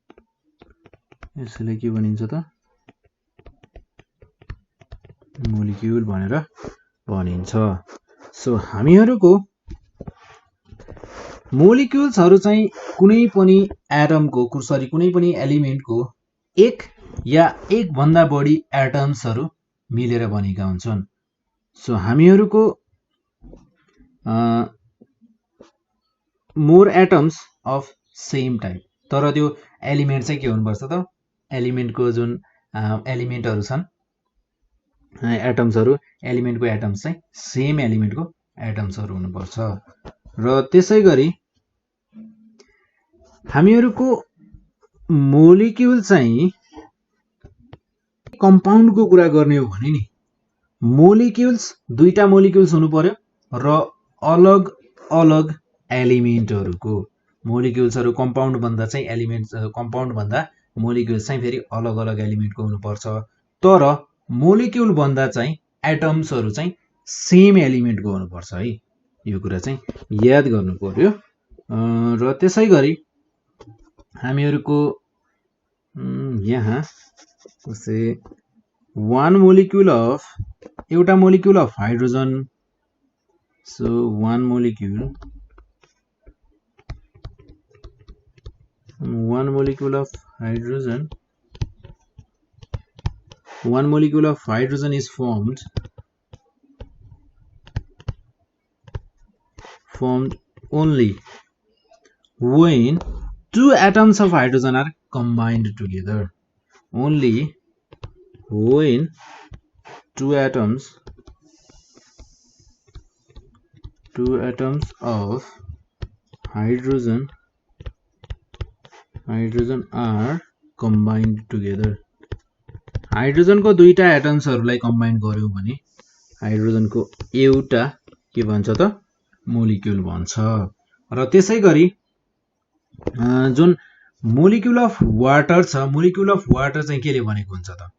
यसले के भनिन्छ त मोलिक्युल भनेर भनिन्छ सो हामीहरुको मोलिक्युल्सहरु चाहिँ कुनै पनि एटमको कुनै पनि एलिमेन्टको एक या एक भन्दा बढी एटम्सहरु मिलेर बनेका हुन्छन् सो हामीहरुको more atoms of same type तर त्यो एलिमेन्ट चाहिँ के हुनुपर्छ त एलिमेन्टको जुन एलिमेन्टहरु छन् एटम्सहरु एलिमेन्टको एटम्स चाहिँ सेम एलिमेन्टको एटम्सहरु हुनुपर्छ र त्यसैगरी हामीहरुको मोलिक्युल चाहिँ कम्पाउन्डको कुरा गर्ने हो भने नि मोलिक्युल्स दुईटा मोलिक्युल्स हुनु पर्यो र अलग अलग एलिमेन्टहरुको मोलिक्युल्सहरु कम्पाउन्ड भन्दा चाहिँ कम्पाउन्ड भन्दा मोलिक्युल्स चाहिँ फेरि अलग अलग एलिमेन्टको हुनुपर्छ तर मोलिक्युल भन्दा चाहिँ एटम्सहरु चाहिँ सेम एलिमेन्टको हुनुपर्छ है यो कुरा चाहिँ याद गर्नु पर्यो र त्यसैगरी हामीहरुको यहाँ जस्तै एउटा molecule of hydrogen so one molecule of hydrogen is formed only when two atoms of hydrogen are combined together. Only when two atoms of hydrogen are combined together हाइड्रोजनको दुईटा एटम्सहरुलाई कम्बाइन गर्यो भने हाइड्रोजनको एउटा के भन्छ त मोलिक्युल भन्छ र त्यसैगरी जुन मोलिक्युल अफ वाटर छ मोलिक्युल अफ वाटर चाहिँ केले भनेको हुन्छ त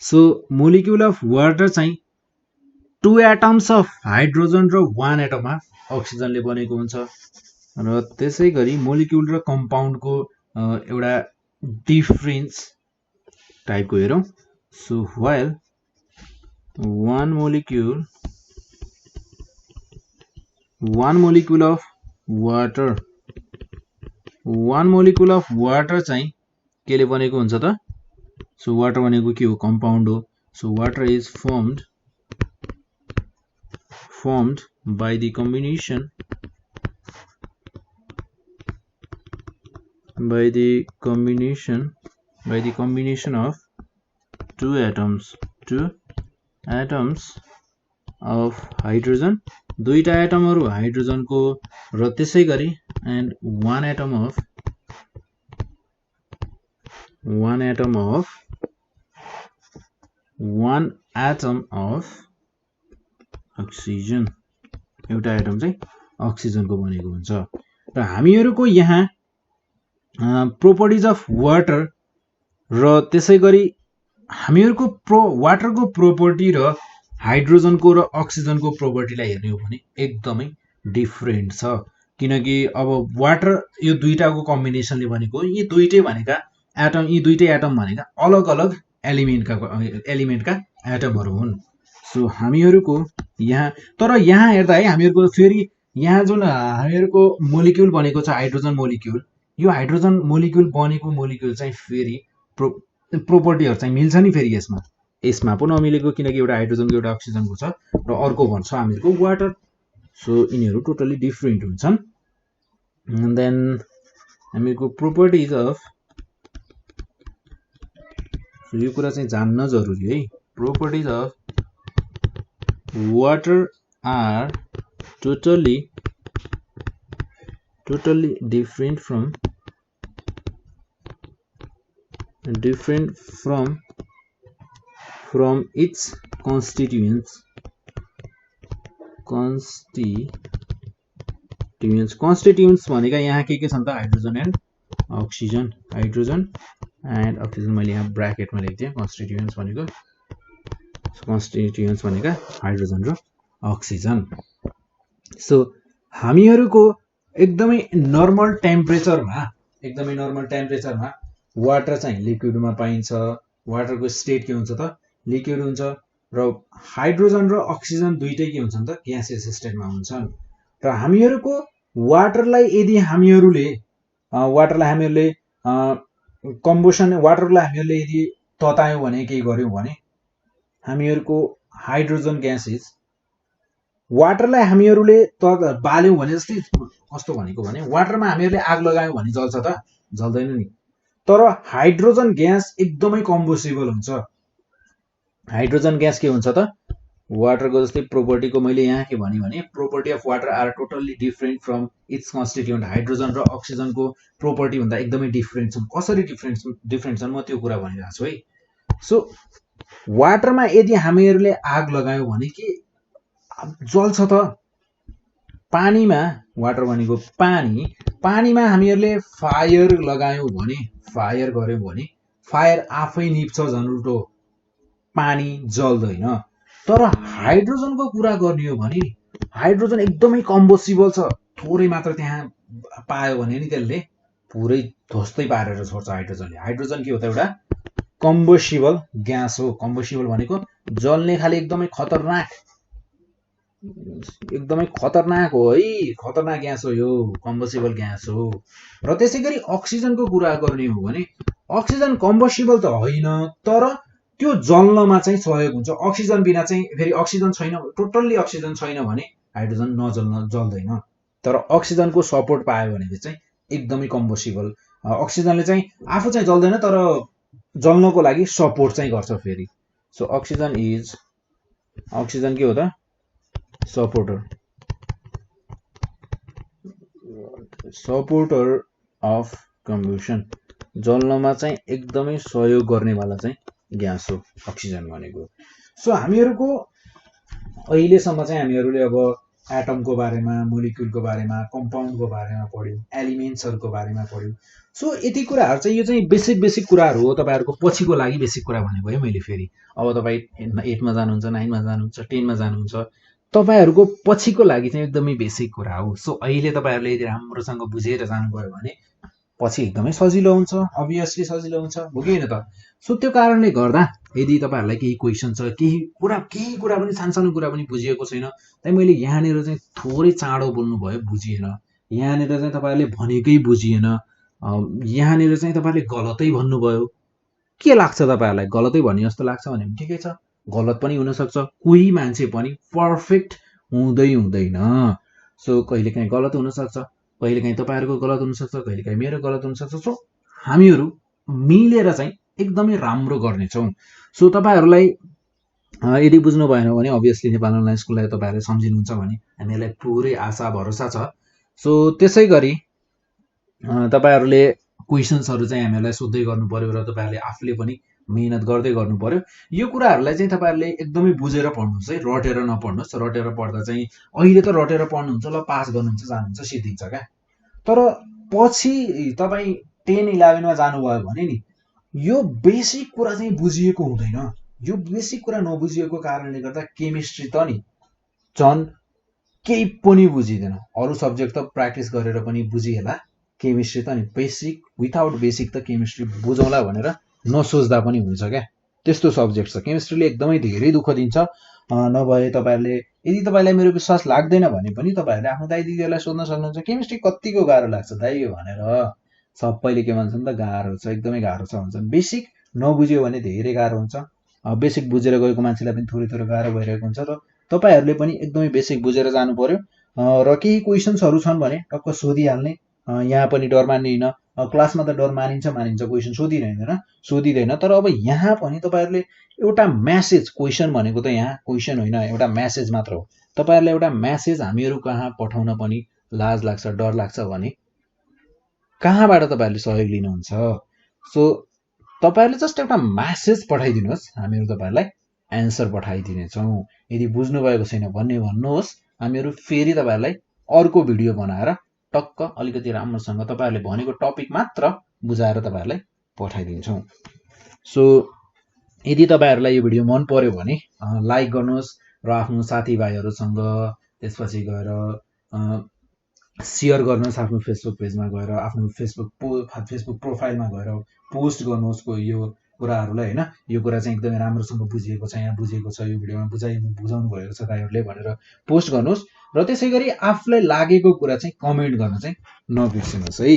सो मोलिक्युल अफ वाटर चाहिँ 2 एटम्स अफ हाइड्रोजन र 1 एटम अफ अक्सिजनले बनेको हुन्छ र त्यसैगरी मोलिक्युल र कम्पाउन्डको एउटा डिफरेन्स टाइपको हेरौं so while one molecule of water चाहिँ केले बनेको हुन्छ त सो वाटर भनेको के हो कम्पाउन्ड हो so water is formed by the combination of two atoms of hydrogen दुईटा एटमहरु हाइड्रोजनको र त्यसैगरी and one atom of oxygen एउटा एटम चाहिँ अक्सिजनको बनेको हुन्छ र हामीहरुको यहाँ प्रोपर्टिज अफ वाटर र त्यसैगरी हामीहरुको वाटरको प्रोपर्टी र हाइड्रोजनको र अक्सिजनको प्रोपर्टीलाई हेर्ने हो भने एकदमै डिफरेन्ट छ किनकि अब वाटर यो दुईटाको कम्बिनेसनले बनेको यी दुईटै एटम भनेका अलग-अलग एलिमेन्टका एटमहरु हुन् सो हामीहरुको यहाँ हेर्दा है हामीहरुको फेरि यहाँ जुन हामीहरुको मोलिक्युल बनेको छ हाइड्रोजन मोलिक्युल यो हाइड्रोजन मोलिक्युल बनेको मोलिक्युल चाहिँ फेरि प्रोपर्टीहरु चाहिँ मिल्छ नि फेरि यसमा पनि नमिलेको किनकि एउटा हाइड्रोजनको एउटा अक्सिजनको छ र अर्को भन्छ हामीहरुको वाटर सो यिनीहरु टोटली डिफरेन्ट हुन्छन् एन्ड देन हामीहरुको प्रोपर्टीज अफ सो यो कुरा चाहिँ जान्न जरुरी है properties of water are totally different from its constituents भनेका यहाँ के छन् त हाइड्रोजन एन्ड अक्सिजन मैले यहाँ ब्र्याकेटमा लेख्दिए constituents भनेका हाइड्रोजन र अक्सिजन सो हामीहरुको एकदमै नर्मल टेम्परेचरमा वाटर चाहिँ लिक्विडमा पाइन्छ वाटरको स्टेट के हुन्छ त लिक्विड हुन्छ र हाइड्रोजन र अक्सिजन दुईटै के हुन्छन् त ग्यासियस स्टेटमा हुन्छन् र हामीहरुको वाटरलाई यदि हामीहरुले यदि ततायौं भने के गर्यौं भने हामीहरुको हाइड्रोजन ग्यासेस वाटरलाई हामीहरुले बाल्यौं भने जस्तै कस्तो भनेको भने वाटरमा हामीहरुले आग लगायौं भने जल्छ त जल्दैन नि तर हाइड्रोजन ग्यास एकदमै कम्बुसेबल हुन्छ हाइड्रोजन ग्यास के हुन्छ त वाटरको जस्तै प्रोपर्टीको मैले यहाँ के भने property of water are totally different from its constituent hydrogen र अक्सिजनको प्रोपर्टी भन्दा एकदमै डिफरेन्ट छन् कसरी डिफरेन्ट छन् म त्यो कुरा भनिरहेको छु है सो वाटरमा यदि हामीहरुले आग लगायौं भने के जल्छ त पानीमा वाटर भनेको पानीमा हामीहरुले फायर लगायौं भने फायर आफै निप्छ झन् पानी जल्दैन तर हाइड्रोजनको कुरा गर्ने हो भने हाइड्रोजन एकदमै कम्बुसेबल छ थोरै मात्र त्यहाँ पायो भने नि त्यसले पुरै ध्वस्तै पारेर छोड्छ हाइड्रोजन के हो त एउटा कम्बुसेबल ग्यास हो कम्बुसेबल भनेको जल्ने खाली एकदमै खतरनाक हो है खतरनाक ग्यास हो यो कम्बुसेबल ग्यास हो र त्यसैगरी अक्सिजनको कुरा गर्ने हो भने अक्सिजन कम्बुसेबल त होइन तर त्यो जल्नमा चाहिँ सहयोग हुन्छ अक्सिजन बिना चाहिँ फेरि अक्सिजन छैन टोटल्ली अक्सिजन छैन भने हाइड्रोजन जल्दैन तर अक्सिजनको सपोर्ट पायो भने चाहिँ एकदमै कम्बुसेबल अक्सिजनले चाहिँ आफू चाहिँ जल्दैन तर जल्नको लागि सपोर्ट चाहिँ गर्छ फेरि सो अक्सिजन के हो त सपोर्टर सपोर्टर अफ कम्बसन, जल्नमा चाहिँ एकदमै सहयोग गर्नेवाला चाहिँ ग्यास हो अक्सिजन भनेको। सो हामीहरूको अहिलेसम्म चाहिँ हामीहरूले अब एटमको बारेमा, मोलिक्युलको बारेमा, कम्पाउन्डको बारेमा पढ्यौँ, एलिमेन्ट्सहरूको बारेमा पढ्यौँ। सो यति कुराहरू चाहिँ यो चाहिँ बेसिक कुराहरू हो। तपाईँहरूको पछिको लागि बेसिक कुरा भनेको है मैले। फेरि अब तपाईँ 8मा जानुहुन्छ, 9मा जानुहुन्छ, 10मा जानुहुन्छ, तपाईँहरूको पछिको लागि चाहिँ एकदमै बेसिक कुरा हो। सो अहिले तपाईँहरूले यदि राम्रोसँग बुझेर जानुभयो भने पछि एकदमै सजिलो हुन्छ, अभियसली सजिलो हुन्छ, हो कि होइन त? सो त्यो कारणले गर्दा यदि तपाईँहरूलाई केही क्वेसन छ, केही कुरा पनि सानसानो कुरा पनि बुझिएको छैन, त्यही मैले यहाँनिर चाहिँ थोरै चाँडो बोल्नुभयो, बुझिएन, यहाँनिर चाहिँ तपाईँहरूले भनेकै बुझिएन, यहाँनिर चाहिँ तपाईँहरूले गलतै भन्नुभयो, के लाग्छ तपाईँहरूलाई? गलतै भन्ने जस्तो लाग्छ भने पनि ठिकै छ, गलत पनि हुनसक्छ, कोही मान्छे पनि पर्फेक्ट हुँदैन। सो कहिलेकाहीँ गलत हुनसक्छ, कहिलेकाहीँ तपाईँहरूको गलत हुनसक्छ, कहिलेकाहीँ मेरो गलत हुनसक्छ। सो हामीहरू मिलेर चाहिँ एकदमै राम्रो गर्नेछौँ। सो तपाईँहरूलाई यदि बुझ्नु भएन भने अभियसली नेपाल अनलाइन स्कुललाई तपाईँहरूले सम्झिनुहुन्छ भने हामीहरूलाई पुरै आशा भरोसा छ। सो त्यसै गरी तपाईँहरूले क्वेसन्सहरू चाहिँ हामीहरूलाई सोध्दै गर्नु पर्यो र तपाईँहरूले आफूले पनि मेहनत गर्दै गर्नु पर्यो। यो कुराहरूलाई चाहिँ तपाईँहरूले एकदमै बुझेर पढ्नुहोस् है, रटेर नपढ्नुहोस्। रटेर पढ्दा चाहिँ अहिले त रटेर पढ्नुहुन्छ, ल पास गर्नुहुन्छ, जानुहुन्छ, सिद्धिन्छ क्या। तर पछि तपाईँ 10-11मा जानुभयो भने नि यो बेसिक कुरा चाहिँ बुझिएको हुँदैन। यो बेसिक कुरा नबुझिएको कारणले गर्दा केमिस्ट्री त नि झन् केही पनि बुझिँदैन। अरू सब्जेक्ट त प्र्याक्टिस गरेर पनि बुझिएला, केमिस्ट्री त नि बेसिक, विदाउट बेसिक त केमिस्ट्री बुझौँला भनेर नसोच्दा पनि हुन्छ क्या। त्यस्तो सब्जेक्ट छ केमिस्ट्रीले, एकदमै धेरै दुःख दिन्छ। नभए तपाईँहरूले, यदि तपाईँलाई मेरो विश्वास लाग्दैन भने पनि तपाईँहरूले आफ्नो दाइ दिदीहरूलाई सोध्न सक्नुहुन्छ, केमिस्ट्री कतिको गाह्रो लाग्छ दाइ भनेर। सबैले के भन्छन् त, गाह्रो छ, एकदमै गाह्रो छ भन्छन्। बेसिक नबुझ्यो भने धेरै गाह्रो हुन्छ, बेसिक बुझेर गएको मान्छेलाई पनि थोरै गाह्रो भइरहेको हुन्छ। र तपाईँहरूले पनि एकदमै बेसिक बुझेर जानु पर्यो। र केही क्वेसन्सहरू छन् भने टक्क सोधिहाल्ने, यहाँ पनि डर मान्ने होइन। क्लासमा त डर मानिन्छ, क्वेसन सोधिँदैन। तर अब यहाँ पनि तपाईँहरूले एउटा म्यासेज, क्वेसन भनेको त यहाँ क्वेसन होइन, एउटा म्यासेज मात्र हो। तपाईँहरूलाई एउटा म्यासेज हामीहरू कहाँ पठाउन पनि लाज लाग्छ, डर लाग्छ भने कहाँबाट तपाईँहरूले सहयोग लिनुहुन्छ? सो तपाईँहरूले जस्ट एउटा म्यासेज पठाइदिनुहोस्, हामीहरू तपाईँहरूलाई एन्सर पठाइदिनेछौँ। यदि बुझ्नुभएको छैन भन्ने भन्नुहोस्, हामीहरू फेरि तपाईँहरूलाई अर्को भिडियो बनाएर टक्क अलिकति राम्रोसँग तपाईँहरूले भनेको टपिक मात्र बुझाएर तपाईँहरूलाई पठाइदिन्छौँ। सो यदि तपाईँहरूलाई यो भिडियो मन पर्यो भने लाइक गर्नुहोस् र आफ्नो साथीभाइहरूसँग त्यसपछि गएर सेयर गर्नुहोस्, आफ्नो फेसबुक पेजमा गएर, आफ्नो फेसबुक प्रोफाइलमा गएर पोस्ट गर्नुहोस् यो कुराहरूलाई होइन। यो कुरा चाहिँ एकदमै राम्रोसँग बुझिएको छ, यहाँ बुझेको छ, यो भिडियोमा बुझाउनु भएको छ दाइहरूले भनेर पोस्ट गर्नुहोस्। र त्यसै गरी आफूलाई लागेको कुरा चाहिँ कमेन्ट गर्न चाहिँ नबिर्सिनुहोस् है।